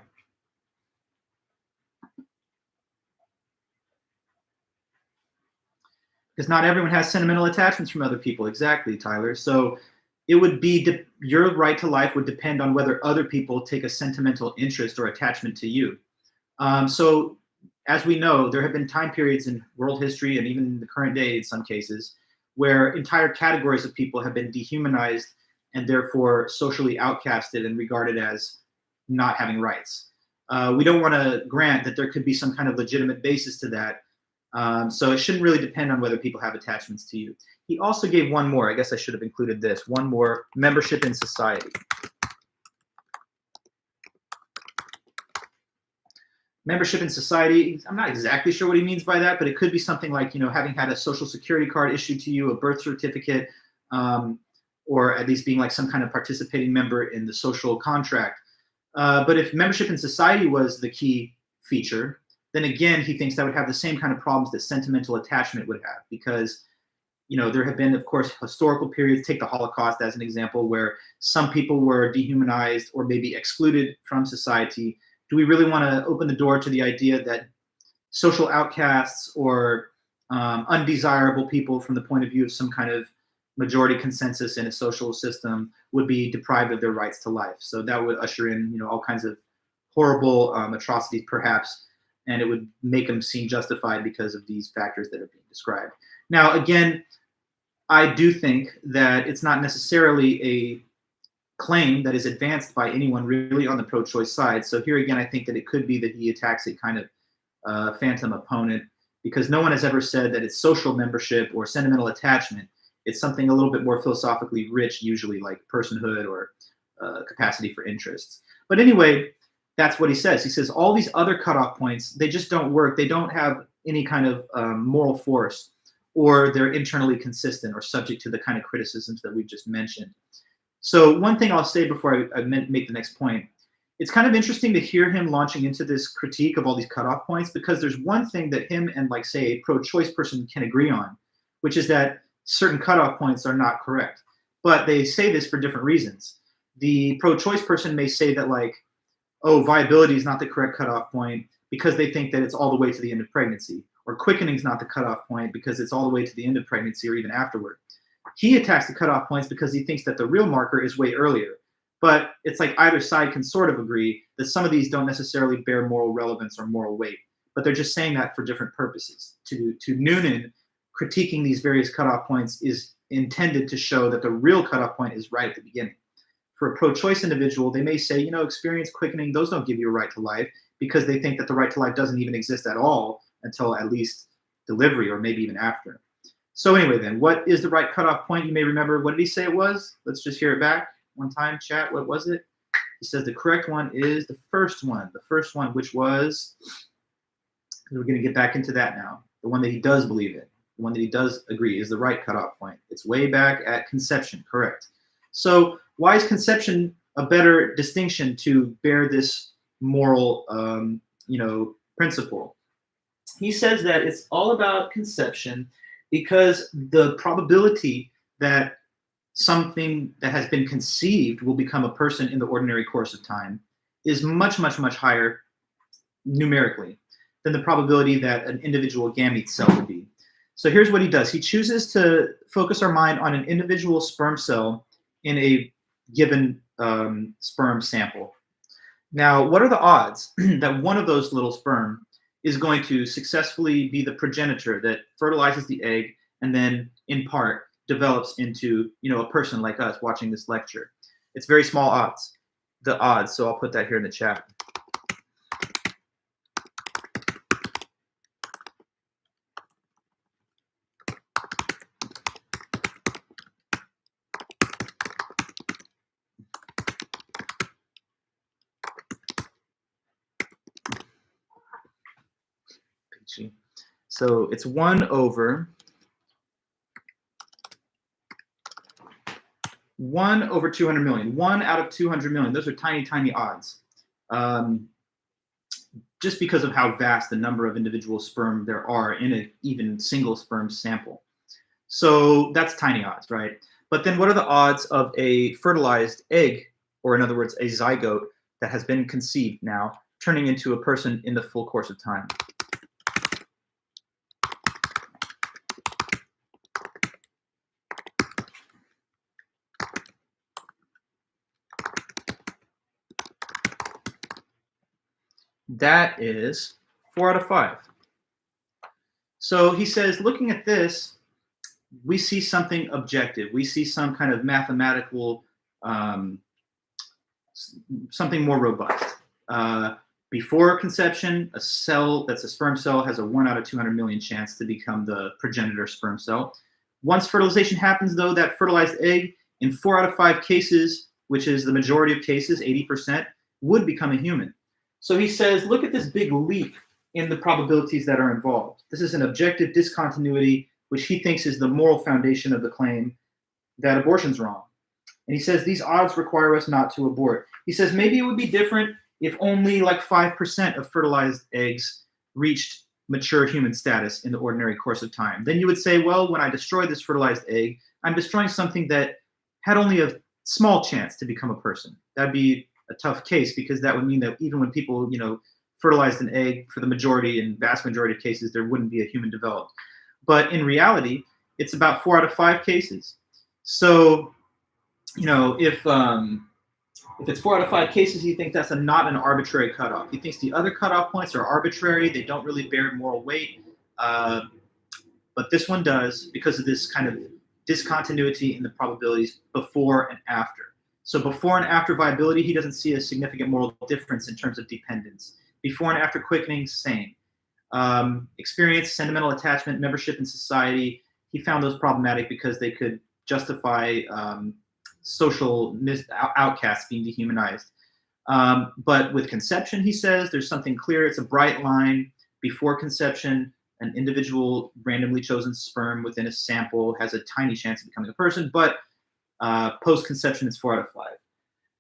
[SPEAKER 1] Because not everyone has sentimental attachments from other people. Exactly, Tyler. So it would be your right to life would depend on whether other people take a sentimental interest or attachment to you. So as we know, there have been time periods in world history and even in the current day in some cases where entire categories of people have been dehumanized and therefore socially outcasted and regarded as not having rights. We don't want to grant that there could be some kind of legitimate basis to that. So it shouldn't really depend on whether people have attachments to you. he also gave one more. I guess I should have included this. One more: membership in society. Membership in society, I'm not exactly sure what he means by that, but it could be something like, having had a social security card issued to you, a birth certificate, or at least being like some kind of participating member in the social contract. But if membership in society was the key feature, then again, he thinks that would have the same kind of problems that sentimental attachment would have, because there have been, of course, historical periods, take the Holocaust as an example, where some people were dehumanized or maybe excluded from society. Do we really want to open the door to the idea that social outcasts or undesirable people from the point of view of some kind of majority consensus in a social system would be deprived of their rights to life? So that would usher in, all kinds of horrible atrocities, perhaps, and it would make them seem justified because of these factors that are being described. Now, again, I do think that it's not necessarily a claim that is advanced by anyone really on the pro-choice side. So here again, I think that it could be that he attacks a kind of phantom opponent, because no one has ever said that it's social membership or sentimental attachment. It's something a little bit more philosophically rich, usually like personhood or capacity for interests. But anyway, that's what he says. He says all these other cutoff points, they just don't work. They don't have any kind of moral force, or they're internally consistent or subject to the kind of criticisms that we've just mentioned. So one thing I'll say before I make the next point, it's kind of interesting to hear him launching into this critique of all these cutoff points, because there's one thing that him and, like, say, a pro-choice person can agree on, which is that certain cutoff points are not correct. But they say this for different reasons. The pro-choice person may say that, like, oh, viability is not the correct cutoff point because they think that it's all the way to the end of pregnancy, or quickening is not the cutoff point because it's all the way to the end of pregnancy or even afterward. He attacks the cutoff points because he thinks that the real marker is way earlier. But it's like either side can sort of agree that some of these don't necessarily bear moral relevance or moral weight, but they're just saying that for different purposes. To Noonan, critiquing these various cutoff points is intended to show that the real cutoff point is right at the beginning. For a pro-choice individual, they may say, experience, quickening, those don't give you a right to life, because they think that the right to life doesn't even exist at all until at least delivery, or maybe even after. So anyway, then, what is the right cutoff point? You may remember, what did he say it was? Let's just hear it back one time, chat. What was it? He says the correct one is the first one. The first one, which was, we're going to get back into that now. The one that he does believe in, the one that he does agree is the right cutoff point. It's way back at conception, correct. So why is conception a better distinction to bear this moral, principle? He says that it's all about conception because the probability that something that has been conceived will become a person in the ordinary course of time is much, much, much higher numerically than the probability that an individual gamete cell would be. So here's what he does. He chooses to focus our mind on an individual sperm cell in a given sperm sample. Now, what are the odds that one of those little sperm is going to successfully be the progenitor that fertilizes the egg and then, in part, develops into, a person like us watching this lecture? It's very small odds, the odds. So I'll put that here in the chat. So it's 1 over 200 million. 1 out of 200 million. Those are tiny, tiny odds. Just because of how vast the number of individual sperm there are in an even single sperm sample. So that's tiny odds, right? But then what are the odds of a fertilized egg, or in other words, a zygote that has been conceived now, turning into a person in the full course of time? That is 4 out of 5. So he says, looking at this, we see something objective. We see some kind of mathematical, something more robust. Before conception, a cell that's a sperm cell has a 1 out of 200 million chance to become the progenitor sperm cell. Once fertilization happens, though, that fertilized egg, in 4 out of 5 cases, which is the majority of cases, 80%, would become a human. So he says, look at this big leap in the probabilities that are involved. This is an objective discontinuity, which he thinks is the moral foundation of the claim that abortion's wrong. And he says these odds require us not to abort. He says maybe it would be different if only like 5% of fertilized eggs reached mature human status in the ordinary course of time. Then you would say, well, when I destroy this fertilized egg, I'm destroying something that had only a small chance to become a person. That'd be a tough case, because that would mean that even when people, fertilized an egg, for the majority and vast majority of cases, there wouldn't be a human developed. But in reality, it's about 4 out of 5 cases. So, if it's 4 out of 5 cases, he thinks that's not an arbitrary cutoff. He thinks the other cutoff points are arbitrary. They don't really bear moral weight. But this one does, because of this kind of discontinuity in the probabilities before and after. So before and after viability, he doesn't see a significant moral difference in terms of dependence. Before and after quickening, same. Experience, sentimental attachment, membership in society, he found those problematic because they could justify social outcasts being dehumanized. But with conception, he says, there's something clear. It's a bright line. Before conception, an individual randomly chosen sperm within a sample has a tiny chance of becoming a person, but post-conception, it's 4 out of 5.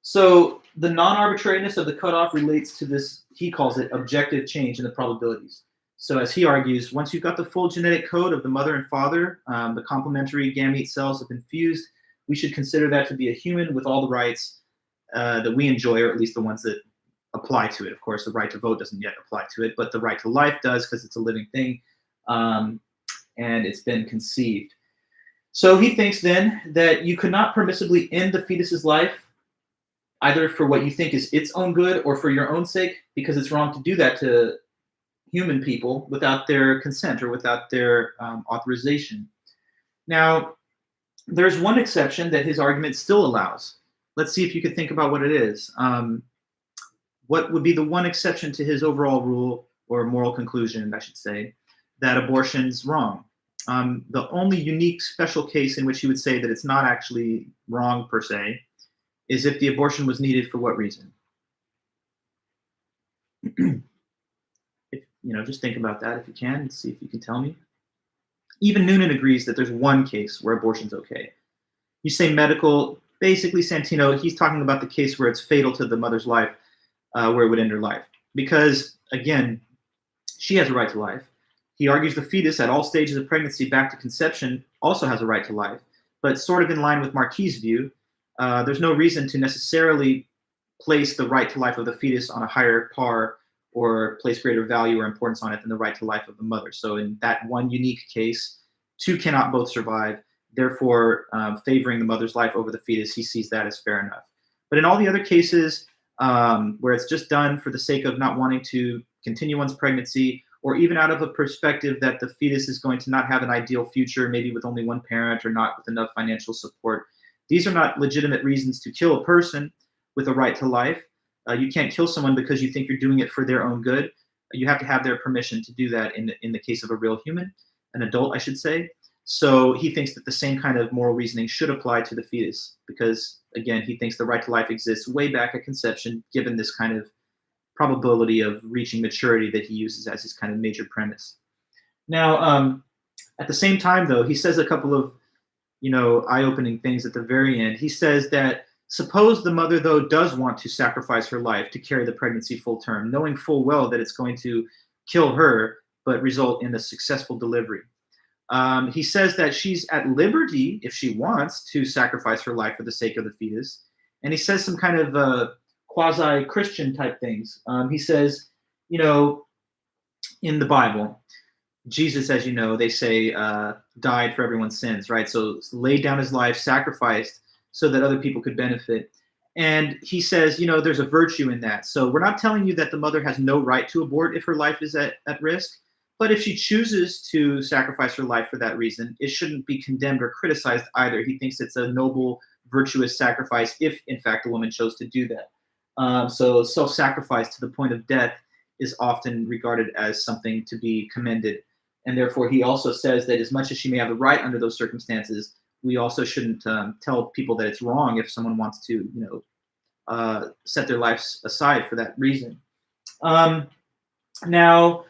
[SPEAKER 1] So the non-arbitrariness of the cutoff relates to this, he calls it objective change in the probabilities. So as he argues, once you've got the full genetic code of the mother and father, the complementary gamete cells have been fused, we should consider that to be a human with all the rights that we enjoy, or at least the ones that apply to it. Of course, the right to vote doesn't yet apply to it, but the right to life does, because it's a living thing, and it's been conceived. So he thinks then that you could not permissibly end the fetus's life, either for what you think is its own good or for your own sake, because it's wrong to do that to human people without their consent or without their authorization. Now, there's one exception that his argument still allows. Let's see if you could think about what it is. What would be the one exception to his overall rule, or moral conclusion, I should say, that abortion's wrong? The only unique special case in which he would say that it's not actually wrong per se is if the abortion was needed for what reason? Just think about that if you can, and see if you can tell me. Even Noonan agrees that there's one case where abortion's okay. You say medical, basically Santino, he's talking about the case where it's fatal to the mother's life, where it would end her life. Because, again, she has a right to life. He argues the fetus at all stages of pregnancy back to conception also has a right to life. But sort of in line with Marquis' view, there's no reason to necessarily place the right to life of the fetus on a higher par or place greater value or importance on it than the right to life of the mother. So in that one unique case, two cannot both survive. Therefore, favoring the mother's life over the fetus, he sees that as fair enough. But in all the other cases where it's just done for the sake of not wanting to continue one's pregnancy, or even out of a perspective that the fetus is going to not have an ideal future, maybe with only one parent or not with enough financial support, these are not legitimate reasons to kill a person with a right to life. You can't kill someone because you think you're doing it for their own good. You have to have their permission to do that in the case of a real human, an adult, I should say. So he thinks that the same kind of moral reasoning should apply to the fetus because, again, he thinks the right to life exists way back at conception, given this kind of probability of reaching maturity that he uses as his kind of major premise. Now, at the same time, though, he says a couple of, eye-opening things at the very end. He says that suppose the mother, though, does want to sacrifice her life to carry the pregnancy full term, knowing full well that it's going to kill her, but result in a successful delivery. He says that she's at liberty, if she wants, to sacrifice her life for the sake of the fetus. And he says some kind of quasi-Christian type things. He says, in the Bible, Jesus, as you know, they say, died for everyone's sins, right? So laid down his life, sacrificed so that other people could benefit. And he says, there's a virtue in that. So we're not telling you that the mother has no right to abort if her life is at risk. But if she chooses to sacrifice her life for that reason, it shouldn't be condemned or criticized either. He thinks it's a noble, virtuous sacrifice if, in fact, a woman chose to do that. So self-sacrifice to the point of death is often regarded as something to be commended And therefore, he also says that as much as she may have the right under those circumstances, we also shouldn't tell people that it's wrong if someone wants to, set their lives aside for that reason. Now,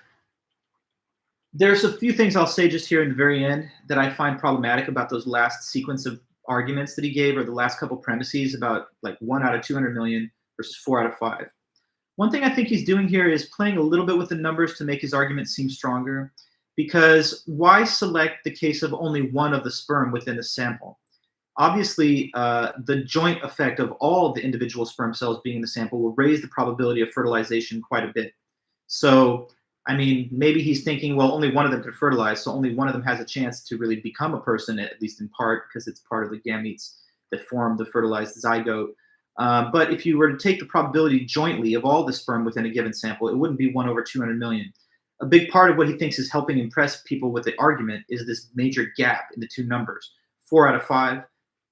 [SPEAKER 1] there's a few things I'll say just here in the very end that I find problematic about those last sequence of arguments that he gave, or the last couple premises about like 1 out of 200 million versus 4 out of 5. One thing I think he's doing here is playing a little bit with the numbers to make his argument seem stronger, because why select the case of only one of the sperm within the sample? Obviously, the joint effect of all the individual sperm cells being in the sample will raise the probability of fertilization quite a bit. So, I mean, maybe he's thinking, well, only one of them could fertilize, so only one of them has a chance to really become a person, at least in part, because it's part of the gametes that form the fertilized zygote. But if you were to take the probability jointly of all the sperm within a given sample, it wouldn't be 1 over 200 million. A big part of what he thinks is helping impress people with the argument is this major gap in the two numbers, 4 out of 5,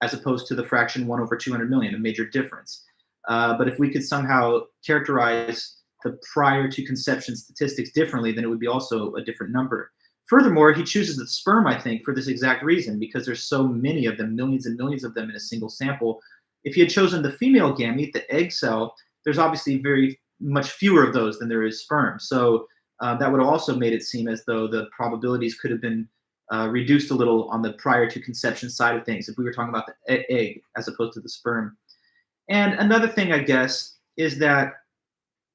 [SPEAKER 1] as opposed to the fraction 1 over 200 million, a major difference. But if we could somehow characterize the prior to conception statistics differently, then it would be also a different number. Furthermore, he chooses the sperm, I think, for this exact reason, because there's so many of them, millions and millions of them in a single sample. If he had chosen the female gamete, the egg cell, there's obviously very much fewer of those than there is sperm. So that would have also made it seem as though the probabilities could have been reduced a little on the prior to conception side of things if we were talking about the egg as opposed to the sperm. And another thing, I guess, is that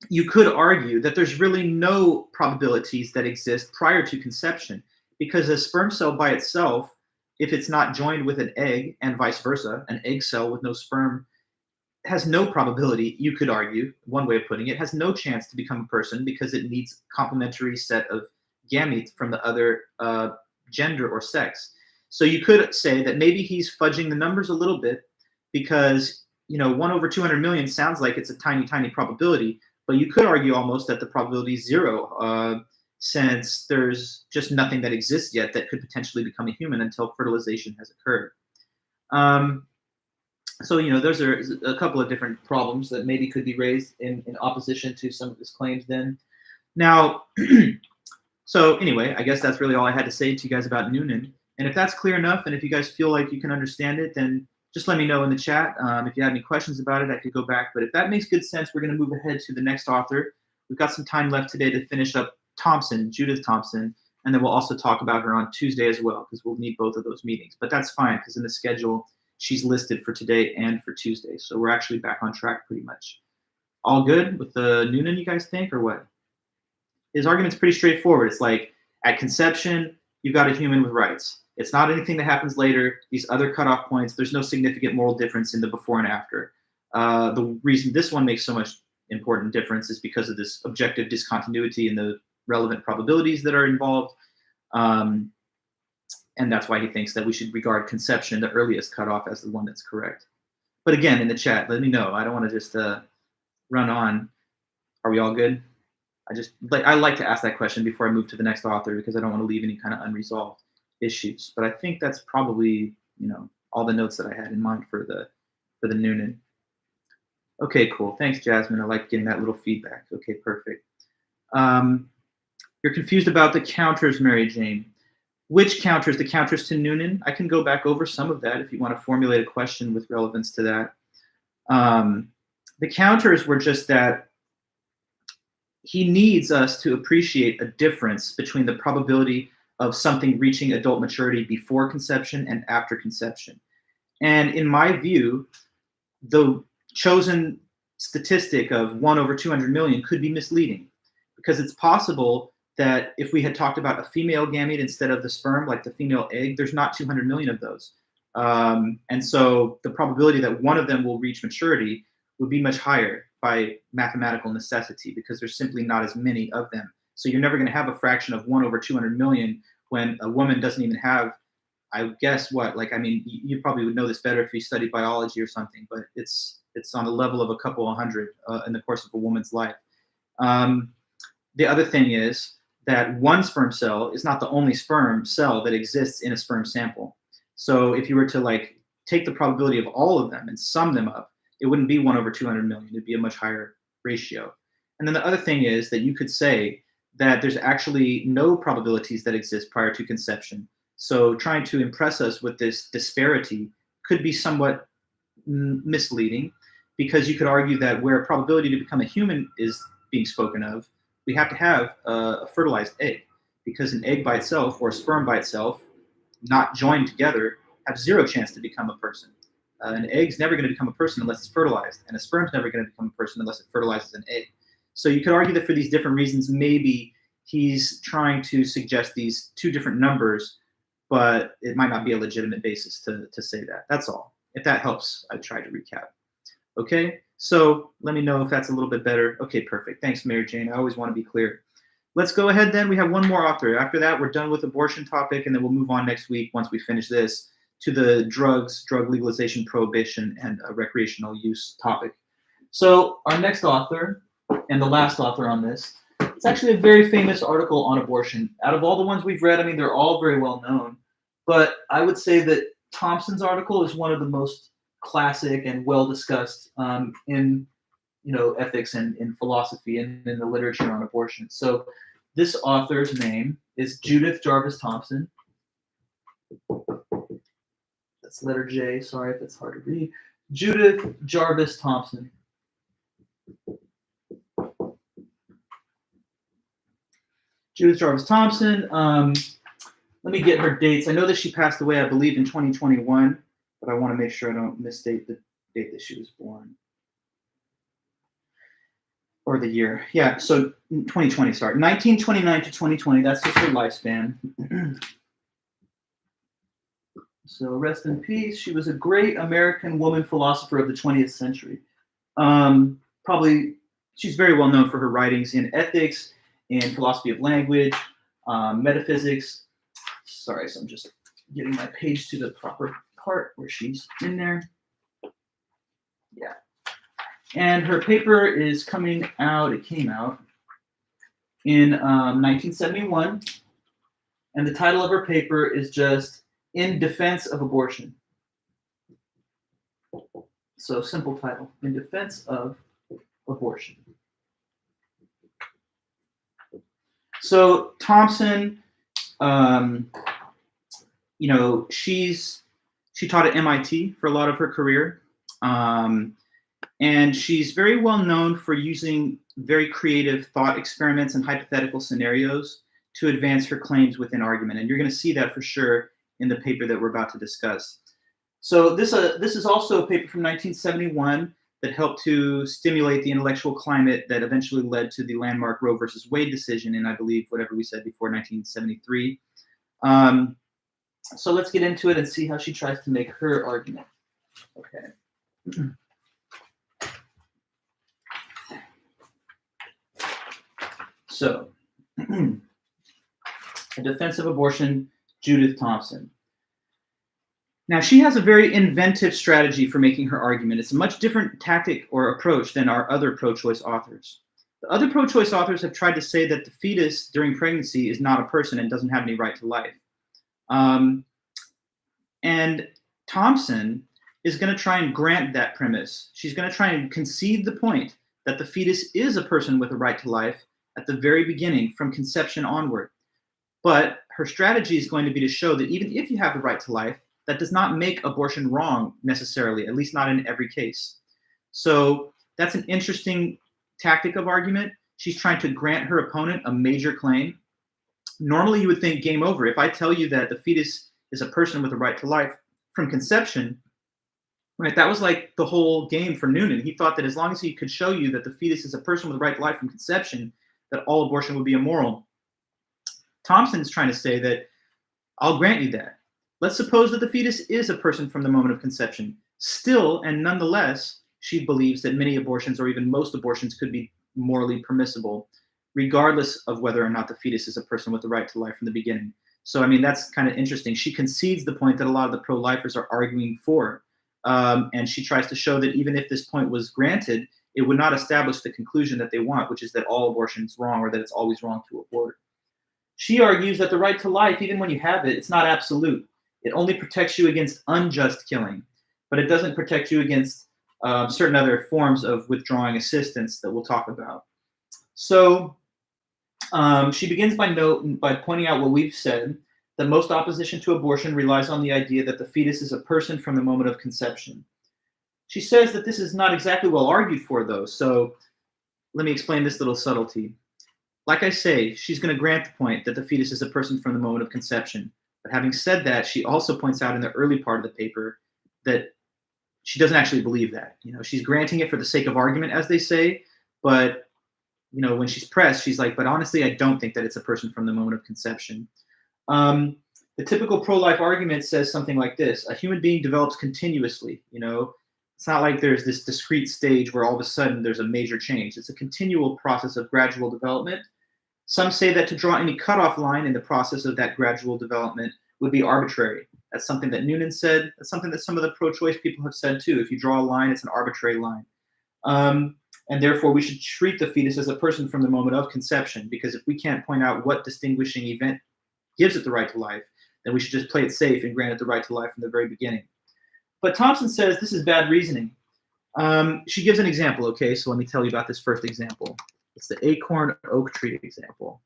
[SPEAKER 1] you could argue that there's really no probabilities that exist prior to conception, because a sperm cell by itself, if it's not joined with an egg and vice versa, an egg cell with no sperm has no probability, you could argue, one way of putting it, has no chance to become a person because it needs complementary set of gametes from the other gender or sex. So you could say that maybe he's fudging the numbers a little bit because, 1 over 200 million sounds like it's a tiny, tiny probability, but you could argue almost that the probability is 0, since there's just nothing that exists yet that could potentially become a human until fertilization has occurred. So, those are a couple of different problems that maybe could be raised in opposition to some of his claims then. Now, so anyway, I guess that's really all I had to say to you guys about Noonan. And if that's clear enough, and if you guys feel like you can understand it, then just let me know in the chat. If you have any questions about it, I could go back. But if that makes good sense, we're going to move ahead to the next author. We've got some time left today to finish up Thompson, Judith Thompson, and then we'll also talk about her on Tuesday as well, because we'll need both of those meetings. But that's fine, because in the schedule, she's listed for today and for Tuesday. So we're actually back on track pretty much. All good with the Noonan, you guys think, or what? His argument's pretty straightforward. It's like, at conception, you've got a human with rights. It's not anything that happens later. These other cutoff points, there's no significant moral difference in the before and after. The reason this one makes so much important difference is because of this objective discontinuity in the relevant probabilities that are involved. And that's why he thinks that we should regard conception, the earliest cutoff, as the one that's correct. But again, in the chat, let me know. I don't want to just run on. Are we all good? I like to ask that question before I move to the next author, because I don't want to leave any kind of unresolved issues. But I think that's probably, all the notes that I had in mind for the Noonan. Okay, cool. Thanks, Jasmine. I like getting that little feedback. Okay, perfect. You're confused about the counters, Mary Jane. Which counters? The counters to Noonan? I can go back over some of that if you want to formulate a question with relevance to that. The counters were just that he needs us to appreciate a difference between the probability of something reaching adult maturity before conception and after conception. And in my view, the chosen statistic of 1 over 200 million could be misleading, because it's possible that if we had talked about a female gamete instead of the sperm, like the female egg, there's not 200 million of those. And so the probability that one of them will reach maturity would be much higher by mathematical necessity, because there's simply not as many of them. So you're never going to have a fraction of 1 over 200 million when a woman doesn't even have, I guess what, you probably would know this better if you studied biology or something, but it's on the level of a couple of hundred in the course of a woman's life. The other thing is that one sperm cell is not the only sperm cell that exists in a sperm sample. So if you were to take the probability of all of them and sum them up, it wouldn't be 1 over 200 million. It'd be a much higher ratio. And then the other thing is that you could say that there's actually no probabilities that exist prior to conception. So trying to impress us with this disparity could be somewhat misleading, because you could argue that where probability to become a human is being spoken of, we have to have a fertilized egg, because an egg by itself or a sperm by itself, not joined together, have zero chance to become a person. An egg's never going to become a person unless it's fertilized, and a sperm's never going to become a person unless it fertilizes an egg. So you could argue that for these different reasons, maybe he's trying to suggest these two different numbers, but it might not be a legitimate basis to say that. That's all. If that helps, I tried to recap. Okay, so let me know if that's a little bit better. Okay, perfect. Thanks, Mary Jane. I always want to be clear. Let's go ahead then. We have one more author. After that, we're done with abortion topic, and then we'll move on next week, once we finish this, to the drug legalization, prohibition, and recreational use topic. So our next author, and the last author on this, it's actually a very famous article on abortion. Out of all the ones we've read, I mean, they're all very well known, but I would say that Thompson's article is one of the most classic and well discussed in ethics and in philosophy and in the literature on abortion. So this author's name is Judith Jarvis Thompson. That's letter J. Sorry if it's hard to read. Judith Jarvis Thompson. Judith Jarvis Thompson. Let me get her dates. I know that she passed away, I believe, in 2021, but I want to make sure I don't misstate the date that she was born. Or the year. Yeah, so 2020, sorry. 1929 to 2020, that's just her lifespan. So rest in peace. She was a great American woman philosopher of the 20th century. Probably, she's very well known for her writings in ethics, in philosophy of language, metaphysics. Sorry, so I'm just getting my page to the proper part where she's in there. Yeah. And her paper is coming out, it came out in 1971. And the title of her paper is just In Defense of Abortion. So simple title, In Defense of Abortion. So Thompson, she taught at MIT for a lot of her career. And she's very well known for using very creative thought experiments and hypothetical scenarios to advance her claims within argument. And you're going to see that for sure in the paper that we're about to discuss. So this is also a paper from 1971 that helped to stimulate the intellectual climate that eventually led to the landmark Roe versus Wade decision in, I believe, whatever we said before, 1973. So let's get into it and see how she tries to make her argument. Okay. So, In Defense of Abortion, Judith Thompson. Now, she has a very inventive strategy for making her argument. It's a much different tactic or approach than our other pro-choice authors. The other pro-choice authors have tried to say that the fetus during pregnancy is not a person and doesn't have any right to life. And Thompson is going to try and grant that premise. She's going to try and concede the point that the fetus is a person with a right to life at the very beginning, from conception onward. But her strategy is going to be to show that even if you have the right to life, that does not make abortion wrong necessarily, at least not in every case. So that's an interesting tactic of argument. She's trying to grant her opponent a major claim. Normally you would think game over. If I tell you that the fetus is a person with a right to life from conception, right, that was like the whole game for Noonan. He thought that as long as he could show you that the fetus is a person with a right to life from conception, that all abortion would be immoral. Thompson's trying to say that I'll grant you that. Let's suppose that the fetus is a person from the moment of conception. Still, and nonetheless, she believes that many abortions, or even most abortions, could be morally permissible, regardless of whether or not the fetus is a person with the right to life from the beginning. So, I mean, that's kind of interesting. She concedes the point that a lot of the pro-lifers are arguing for. And she tries to show that even if this point was granted, it would not establish the conclusion that they want, which is that all abortion is wrong, or that it's always wrong to abort. She argues that the right to life, even when you have it, it's not absolute. It only protects you against unjust killing, but it doesn't protect you against certain other forms of withdrawing assistance that we'll talk about. So She begins by pointing out what we've said, that most opposition to abortion relies on the idea that the fetus is a person from the moment of conception. She says that this is not exactly well argued for, though, so let me explain this little subtlety. Like I say, she's going to grant the point that the fetus is a person from the moment of conception. But having said that, she also points out in the early part of the paper that she doesn't actually believe that. She's granting it for the sake of argument, as they say, but when she's pressed, she's like, but honestly, I don't think that it's a person from the moment of conception. The typical pro-life argument says something like this: a human being develops continuously. It's not like there's this discrete stage where all of a sudden there's a major change. It's a continual process of gradual development. Some say that to draw any cutoff line in the process of that gradual development would be arbitrary. That's something that Noonan said. That's something that some of the pro-choice people have said too. If you draw a line, it's an arbitrary line. And therefore, we should treat the fetus as a person from the moment of conception, because if we can't point out what distinguishing event gives it the right to life, then we should just play it safe and grant it the right to life from the very beginning. But Thompson says this is bad reasoning. She gives an example, okay? So let me tell you about this first example. It's the acorn oak tree example.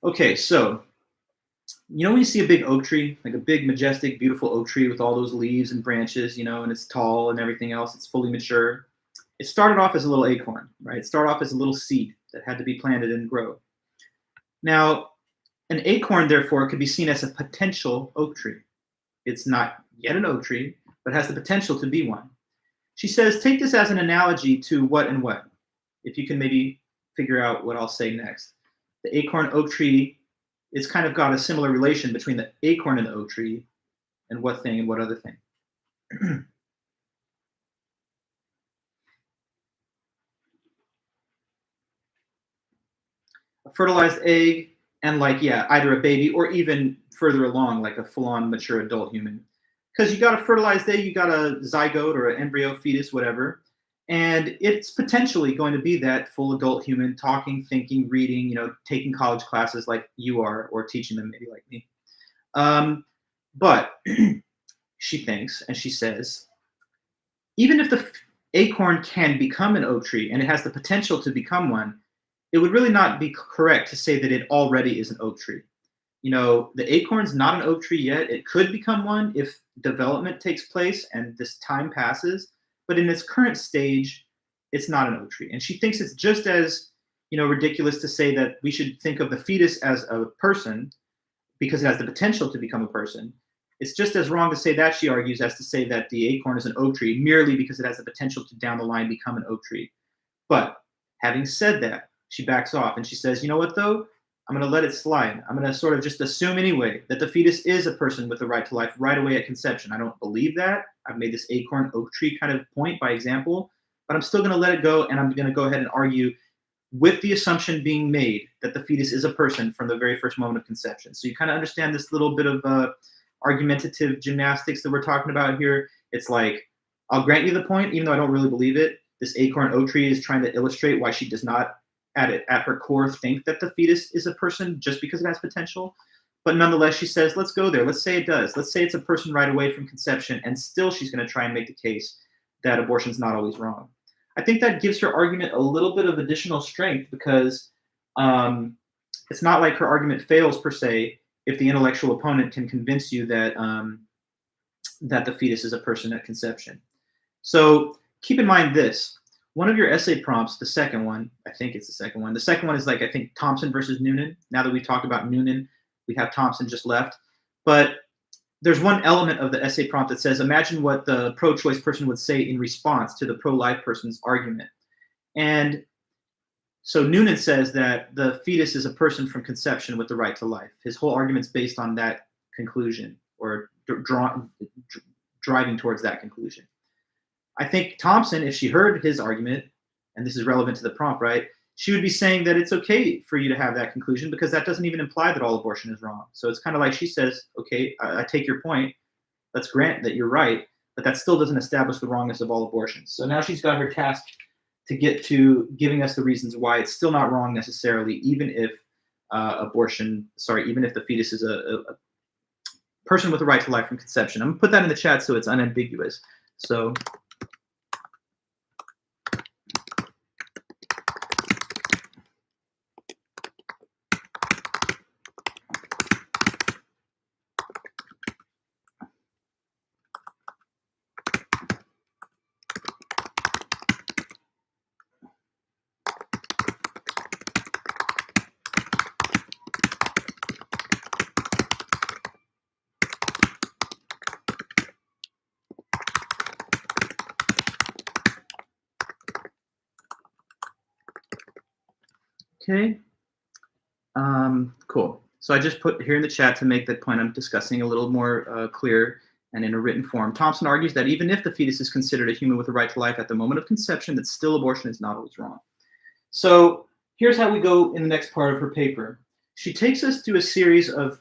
[SPEAKER 1] Okay, so when you see a big oak tree, like a big, majestic, beautiful oak tree with all those leaves and branches, and it's tall and everything else, it's fully mature. It started off as a little acorn, right? It started off as a little seed that had to be planted and grow. Now, an acorn, therefore, could be seen as a potential oak tree. It's not yet an oak tree, but has the potential to be one. She says, take this as an analogy to what and what, if you can maybe figure out what I'll say next. The acorn oak tree, it's kind of got a similar relation between the acorn and the oak tree, and what thing and what other thing. A fertilized egg and either a baby or even further along, like a full-on mature adult human. Because you got a fertilized egg, you got a zygote or an embryo, fetus, whatever, and it's potentially going to be that full adult human, talking, thinking, reading, taking college classes like you are, or teaching them maybe like me. But she thinks, and she says, even if the acorn can become an oak tree and it has the potential to become one, it would really not be correct to say that it already is an oak tree. The acorn's not an oak tree yet. It could become one if development takes place and this time passes. But in its current stage, it's not an oak tree. And she thinks it's just as, ridiculous to say that we should think of the fetus as a person because it has the potential to become a person. It's just as wrong to say that, she argues, as to say that the acorn is an oak tree merely because it has the potential to down the line become an oak tree. But having said that, she backs off and she says, you know what, though? I'm going to let it slide. I'm going to sort of just assume anyway that the fetus is a person with the right to life right away at conception. I don't believe that. I've made this acorn oak tree kind of point by example, but I'm still going to let it go, and I'm going to go ahead and argue with the assumption being made that the fetus is a person from the very first moment of conception. So you kind of understand this little bit of argumentative gymnastics that we're talking about here. It's like, I'll grant you the point, even though I don't really believe it. This acorn oak tree is trying to illustrate why she does not at her core think that the fetus is a person just because it has potential. But nonetheless, she says, let's go there. Let's say it does. Let's say it's a person right away from conception, and still she's going to try and make the case that abortion's not always wrong. I think that gives her argument a little bit of additional strength because it's not like her argument fails per se if the intellectual opponent can convince you that that the fetus is a person at conception. So keep in mind this. One of your essay prompts, the second one, I think it's the second one. The second one is I think Thompson versus Noonan. Now that we've talked about Noonan, we have Thompson just left. But there's one element of the essay prompt that says, imagine what the pro-choice person would say in response to the pro-life person's argument. And so Noonan says that the fetus is a person from conception with the right to life. His whole argument's based on that conclusion, or driving towards that conclusion. I think Thompson, if she heard his argument, and this is relevant to the prompt, right, she would be saying that it's okay for you to have that conclusion because that doesn't even imply that all abortion is wrong. So it's kind of like she says, okay, I take your point. Let's grant that you're right, but that still doesn't establish the wrongness of all abortions. So now she's got her task to get to giving us the reasons why it's still not wrong necessarily, even if even if the fetus is a person with the right to life from conception. I'm gonna put that in the chat so it's unambiguous. So Okay. Cool. So I just put here in the chat to make that point I'm discussing a little more clear and in a written form. Thompson argues that even if the fetus is considered a human with a right to life at the moment of conception, that still abortion is not always wrong. So here's how we go in the next part of her paper. She takes us through a series of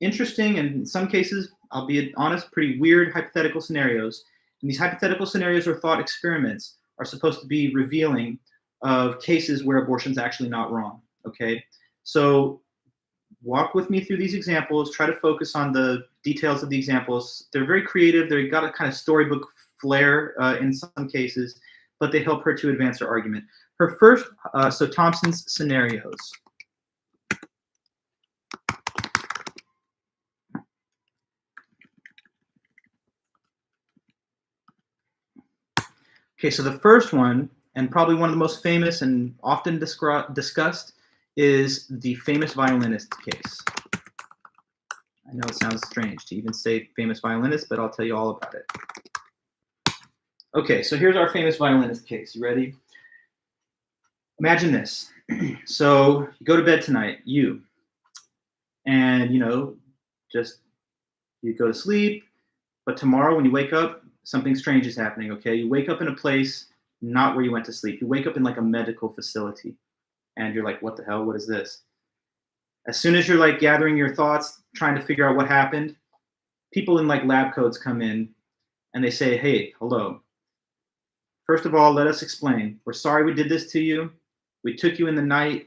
[SPEAKER 1] interesting and in some cases, I'll be honest, pretty weird hypothetical scenarios. And these hypothetical scenarios or thought experiments are supposed to be revealing of cases where abortion is actually not wrong. Okay, so walk with me through these examples. Try to focus on the details of the examples. They're very creative. They've got a kind of storybook flair in some cases, but they help her to advance her argument. Her first, so Thompson's scenarios. Okay, so the first one, and probably one of the most famous and often discussed, is the famous violinist case. I know it sounds strange to even say famous violinist, but I'll tell you all about it. Okay, so here's our famous violinist case. You ready? Imagine this. So you go to bed tonight, and just you go to sleep, but tomorrow when you wake up, something strange is happening, okay? You wake up in a place not where you went to sleep. You wake up in like a medical facility, and you're like, what the hell? What is this? As soon as you're like gathering your thoughts, trying to figure out what happened, people in like lab coats come in and they say, hey, hello. First of all, let us explain. We're sorry we did this to you. We took you in the night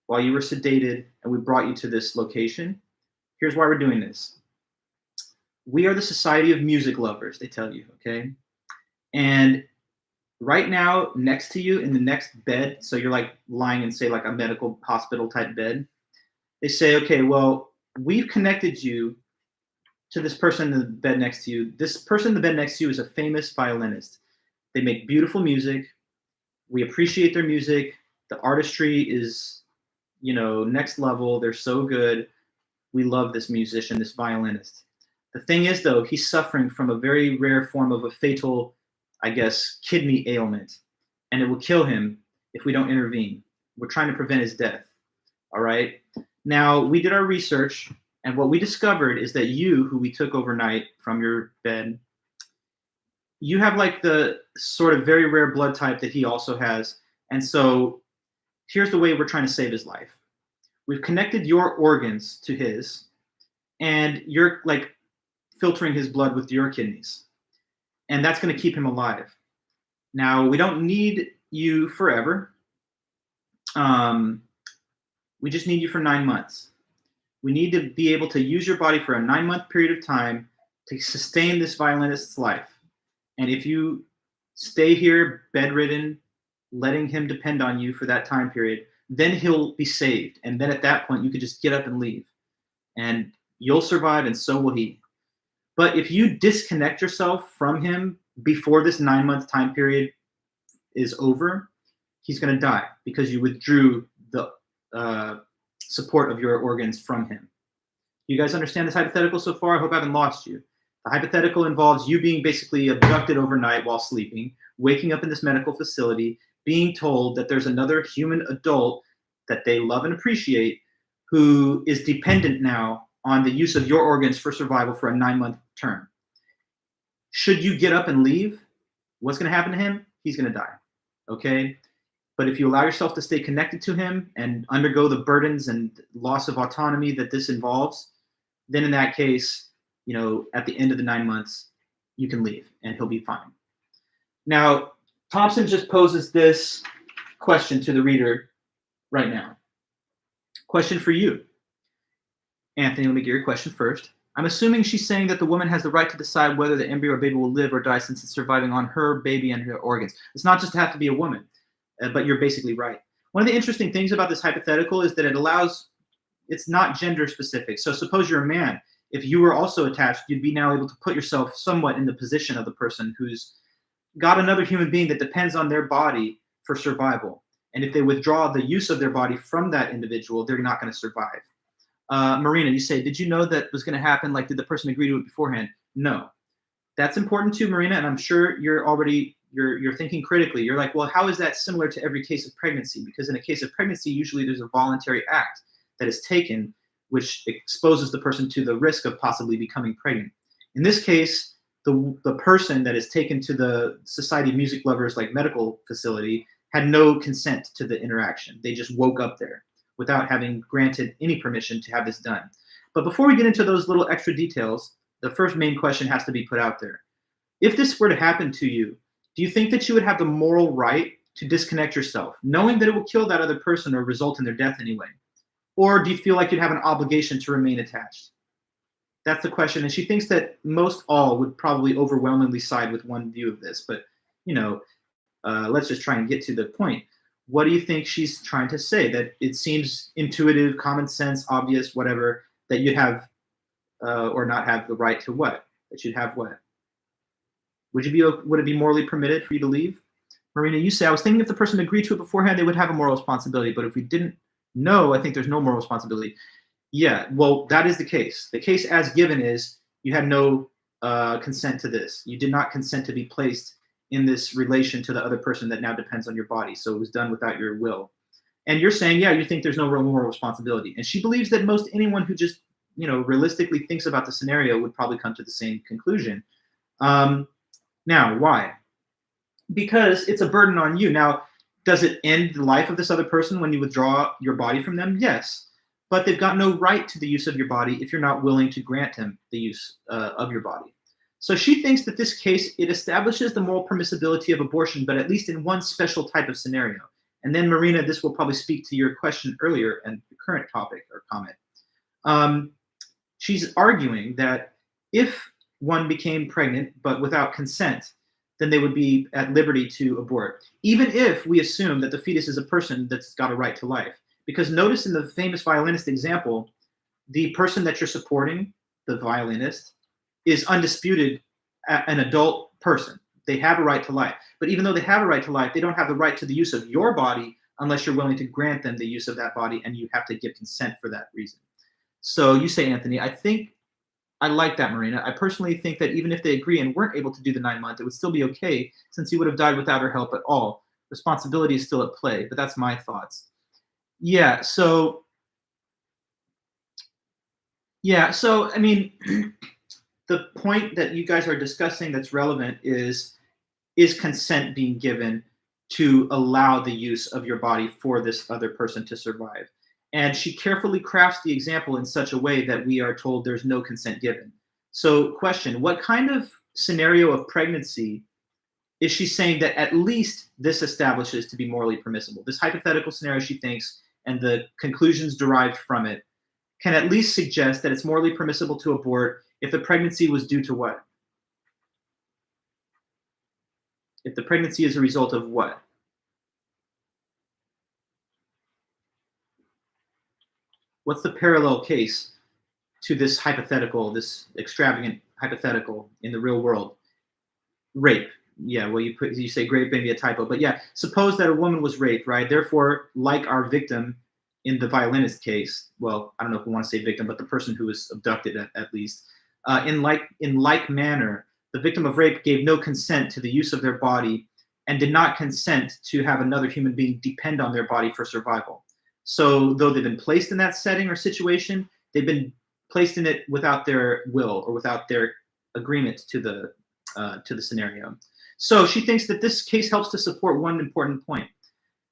[SPEAKER 1] while you were sedated and we brought you to this location. Here's why we're doing this. We are the Society of Music Lovers, they tell you, okay? And right now, next to you in the next bed, so you're like lying in, say, like a medical hospital type bed, they say, okay, well, we've connected you to this person in the bed next to you. This person in the bed next to you is a famous violinist. They make beautiful music. We appreciate their music. The artistry is, next level. They're so good. We love this musician, this violinist. The thing is, though, he's suffering from a very rare form of a fatal, I guess, kidney ailment, and it will kill him if we don't intervene. We're trying to prevent his death, all right? Now, we did our research, and what we discovered is that you, who we took overnight from your bed, you have like the sort of very rare blood type that he also has, and so here's the way we're trying to save his life. We've connected your organs to his, and you're like filtering his blood with your kidneys. And that's going to keep him alive. Now, we don't need you forever. We just need you for 9 months. We need to be able to use your body for a 9-month period of time to sustain this violinist's life. And if you stay here bedridden, letting him depend on you for that time period, then he'll be saved. And then at that point, you could just get up and leave. And you'll survive, and so will he. But if you disconnect yourself from him before this 9-month time period is over, he's going to die because you withdrew the support of your organs from him. You guys understand this hypothetical so far? I hope I haven't lost you. The hypothetical involves you being basically abducted overnight while sleeping, waking up in this medical facility, being told that there's another human adult that they love and appreciate who is dependent now on the use of your organs for survival for a 9-month term. Should you get up and leave, what's going to happen to him? He's going to die, okay? But if you allow yourself to stay connected to him and undergo the burdens and loss of autonomy that this involves, then in that case, at the end of the 9 months, you can leave and he'll be fine. Now, Thompson just poses this question to the reader right now. Question for you. Anthony, let me get your question first. I'm assuming she's saying that the woman has the right to decide whether the embryo or baby will live or die since it's surviving on her baby and her organs. It's not just to have to be a woman, but you're basically right. One of the interesting things about this hypothetical is that it's not gender specific. So suppose you're a man. If you were also attached, you'd be now able to put yourself somewhat in the position of the person who's got another human being that depends on their body for survival. And if they withdraw the use of their body from that individual, they're not going to survive. Marina, you say, did you know that was going to happen? Like, did the person agree to it beforehand? No. That's important too, Marina, and I'm sure you're already you're thinking critically. You're like, well, how is that similar to every case of pregnancy? Because in a case of pregnancy, usually there's a voluntary act that is taken, which exposes the person to the risk of possibly becoming pregnant. In this case, the person that is taken to the Society of Music Lovers like medical facility had no consent to the interaction. They just woke up there without having granted any permission to have this done. But before we get into those little extra details, the first main question has to be put out there. If this were to happen to you, do you think that you would have the moral right to disconnect yourself, knowing that it will kill that other person or result in their death anyway? Or do you feel like you'd have an obligation to remain attached? That's the question. And she thinks that most all would probably overwhelmingly side with one view of this. But, let's just try and get to the point. What do you think she's trying to say? That it seems intuitive, common sense, obvious, whatever, that you'd have or not have the right to what? That you'd have what? Would it be morally permitted for you to leave? Marina, you say, I was thinking if the person agreed to it beforehand, they would have a moral responsibility. But if we didn't know, I think there's no moral responsibility. Yeah, well, that is the case. The case as given is you had no consent to this. You did not consent to be placed in this relation to the other person that now depends on your body. So it was done without your will. And you're saying, yeah, you think there's no real moral responsibility. And she believes that most anyone who just, realistically thinks about the scenario would probably come to the same conclusion. Now, why? Because it's a burden on you. Now, does it end the life of this other person when you withdraw your body from them? Yes. But they've got no right to the use of your body if you're not willing to grant them the use of your body. So she thinks that this case, it establishes the moral permissibility of abortion, but at least in one special type of scenario. And then, Marina, this will probably speak to your question earlier and the current topic or comment. She's arguing that if one became pregnant but without consent, then they would be at liberty to abort, even if we assume that the fetus is a person that's got a right to life. Because notice in the famous violinist example, the person that you're supporting, the violinist, is undisputed an adult person. They have a right to life. But even though they have a right to life, they don't have the right to the use of your body unless you're willing to grant them the use of that body, and you have to give consent for that reason. So you say, Anthony, I like that, Marina. I personally think that even if they agree and weren't able to do the 9-month, it would still be okay since he would have died without her help at all. Responsibility is still at play, but that's my thoughts. So I mean, the point that you guys are discussing that's relevant is consent being given to allow the use of your body for this other person to survive. And she carefully crafts the example in such a way that we are told there's no consent given. So question, what kind of scenario of pregnancy is she saying that at least this establishes to be morally permissible? This hypothetical scenario, she thinks, and the conclusions derived from it, can at least suggest that it's morally permissible to abort if the pregnancy was due to what? If the pregnancy is a result of what? What's the parallel case to this hypothetical, this extravagant hypothetical in the real world? Rape. Yeah, well, you say rape, maybe a typo, but yeah, suppose that a woman was raped, right? Therefore, like our victim in the violinist case, well, I don't know if we want to say victim, but the person who was abducted at least, in like manner, the victim of rape gave no consent to the use of their body and did not consent to have another human being depend on their body for survival. So though they've been placed in that setting or situation, they've been placed in it without their will or without their agreement to the scenario. So she thinks that this case helps to support one important point,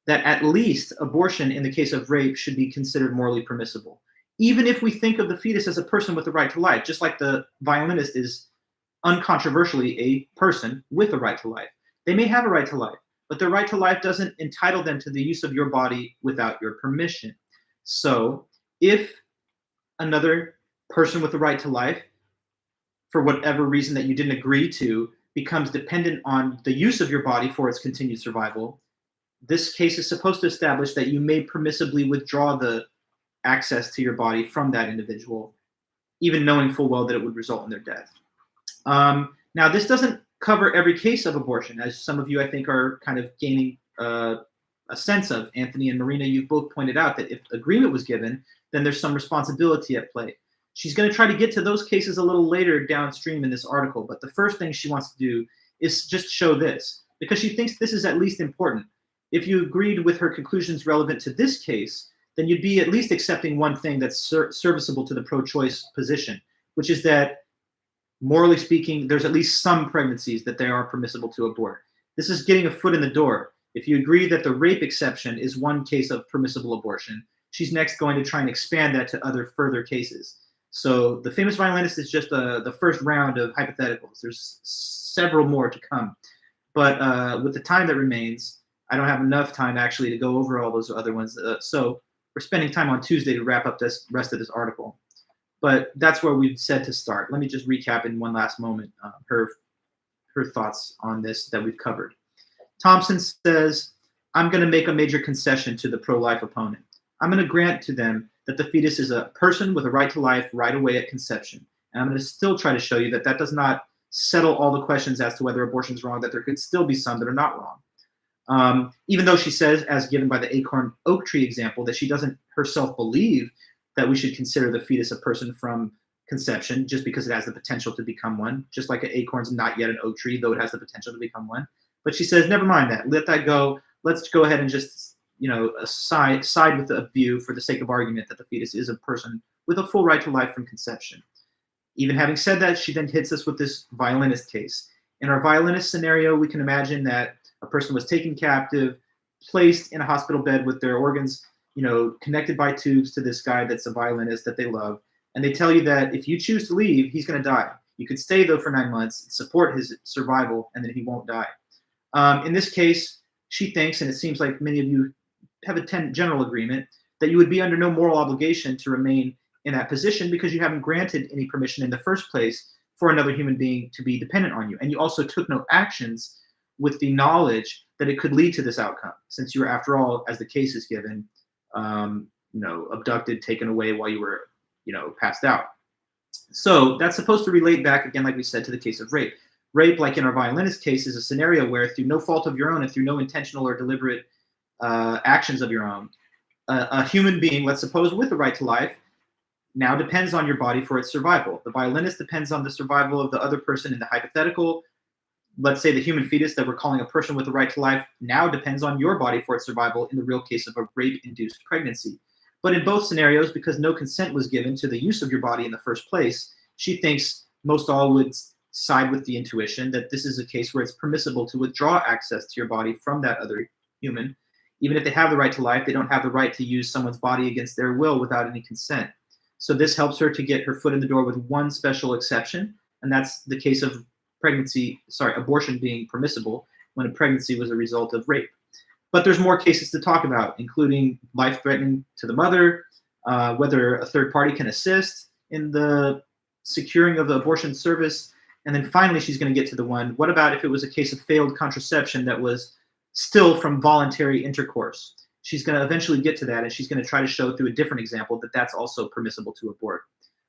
[SPEAKER 1] that at least abortion in the case of rape should be considered morally permissible. Even if we think of the fetus as a person with the right to life, just like the violinist is uncontroversially a person with a right to life. They may have a right to life, but their right to life doesn't entitle them to the use of your body without your permission. So if another person with the right to life, for whatever reason that you didn't agree to, becomes dependent on the use of your body for its continued survival, this case is supposed to establish that you may permissibly withdraw the access to your body from that individual, even knowing full well that it would result in their death. Now, this doesn't cover every case of abortion, as some of you, I think, are kind of gaining a sense of. Anthony and Marina, you both pointed out that if agreement was given, then there's some responsibility at play. She's going to try to get to those cases a little later downstream in this article, but the first thing she wants to do is just show this, because she thinks this is at least important. If you agreed with her conclusions relevant to this case, then you'd be at least accepting one thing that's serviceable to the pro-choice position, which is that, morally speaking, there's at least some pregnancies that they are permissible to abort. This is getting a foot in the door. If you agree that the rape exception is one case of permissible abortion, she's next going to try and expand that to other further cases. So the famous violinist is just the first round of hypotheticals. There's several more to come. But with the time that remains, I don't have enough time actually to go over all those other ones. So we're spending time on Tuesday to wrap up this rest of this article. But that's where we've said to start. Let me just recap in one last moment her thoughts on this that we've covered. Thompson says, I'm going to make a major concession to the pro-life opponent. I'm going to grant to them that the fetus is a person with a right to life right away at conception. And I'm going to still try to show you that that does not settle all the questions as to whether abortion is wrong, that there could still be some that are not wrong. Even though she says, as given by the acorn oak tree example, that she doesn't herself believe that we should consider the fetus a person from conception just because it has the potential to become one, just like an acorn's not yet an oak tree, though it has the potential to become one. But she says, never mind that. Let that go. Let's go ahead and just, side with the view for the sake of argument that the fetus is a person with a full right to life from conception. Even having said that, she then hits us with this violinist case. In our violinist scenario, we can imagine that a person was taken captive, placed in a hospital bed with their organs, connected by tubes to this guy that's a violinist that they love. And they tell you that if you choose to leave, he's going to die. You could stay, though, for 9 months, support his survival, and then he won't die. In this case, she thinks, and it seems like many of you have a general agreement, that you would be under no moral obligation to remain in that position because you haven't granted any permission in the first place for another human being to be dependent on you. And you also took no actions with the knowledge that it could lead to this outcome, since you were, after all, as the case is given, abducted, taken away while you were, passed out. So that's supposed to relate back, again, like we said, to the case of rape. Rape, like in our violinist case, is a scenario where through no fault of your own and through no intentional or deliberate actions of your own, a human being, let's suppose with the right to life, now depends on your body for its survival. The violinist depends on the survival of the other person in the hypothetical. Let's say the human fetus that we're calling a person with the right to life now depends on your body for its survival in the real case of a rape-induced pregnancy. But in both scenarios, because no consent was given to the use of your body in the first place, she thinks most all would side with the intuition that this is a case where it's permissible to withdraw access to your body from that other human. Even if they have the right to life, they don't have the right to use someone's body against their will without any consent. So this helps her to get her foot in the door with one special exception, and that's the case of abortion being permissible when a pregnancy was a result of rape. But there's more cases to talk about, including life-threatening to the mother, whether a third party can assist in the securing of the abortion service, and then finally she's going to get to the one, what about if it was a case of failed contraception that was still from voluntary intercourse? She's going to eventually get to that, and she's going to try to show through a different example that that's also permissible to abort.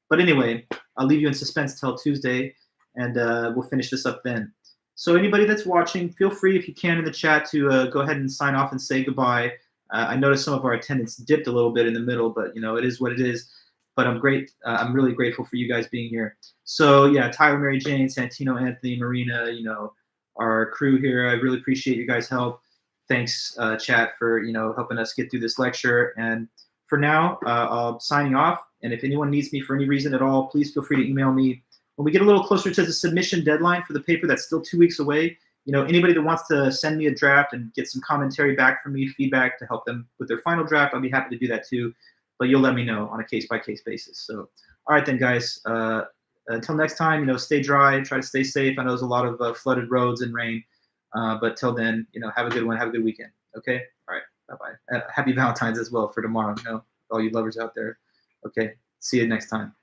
[SPEAKER 1] But anyway, I'll leave you in suspense till Tuesday, and we'll finish this up then. So anybody that's watching, feel free, if you can, in the chat to go ahead and sign off and say goodbye. I noticed some of our attendance dipped a little bit in the middle, but it is what it is. But I'm great. I'm really grateful for you guys being here. So yeah, Tyler, Mary Jane, Santino, Anthony, Marina, our crew here. I really appreciate you guys' help. Thanks, chat, for helping us get through this lecture. And for now, I'm signing off. And if anyone needs me for any reason at all, please feel free to email me. When we get a little closer to the submission deadline for the paper, that's still 2 weeks away. Anybody that wants to send me a draft and get some commentary back from me, feedback to help them with their final draft, I'll be happy to do that too. But you'll let me know on a case-by-case basis. So, all right then, guys. Until next time, stay dry, try to stay safe. I know there's a lot of flooded roads and rain. But till then, have a good one. Have a good weekend. Okay? All right. Bye-bye. Happy Valentine's as well for tomorrow, all you lovers out there. Okay. See you next time.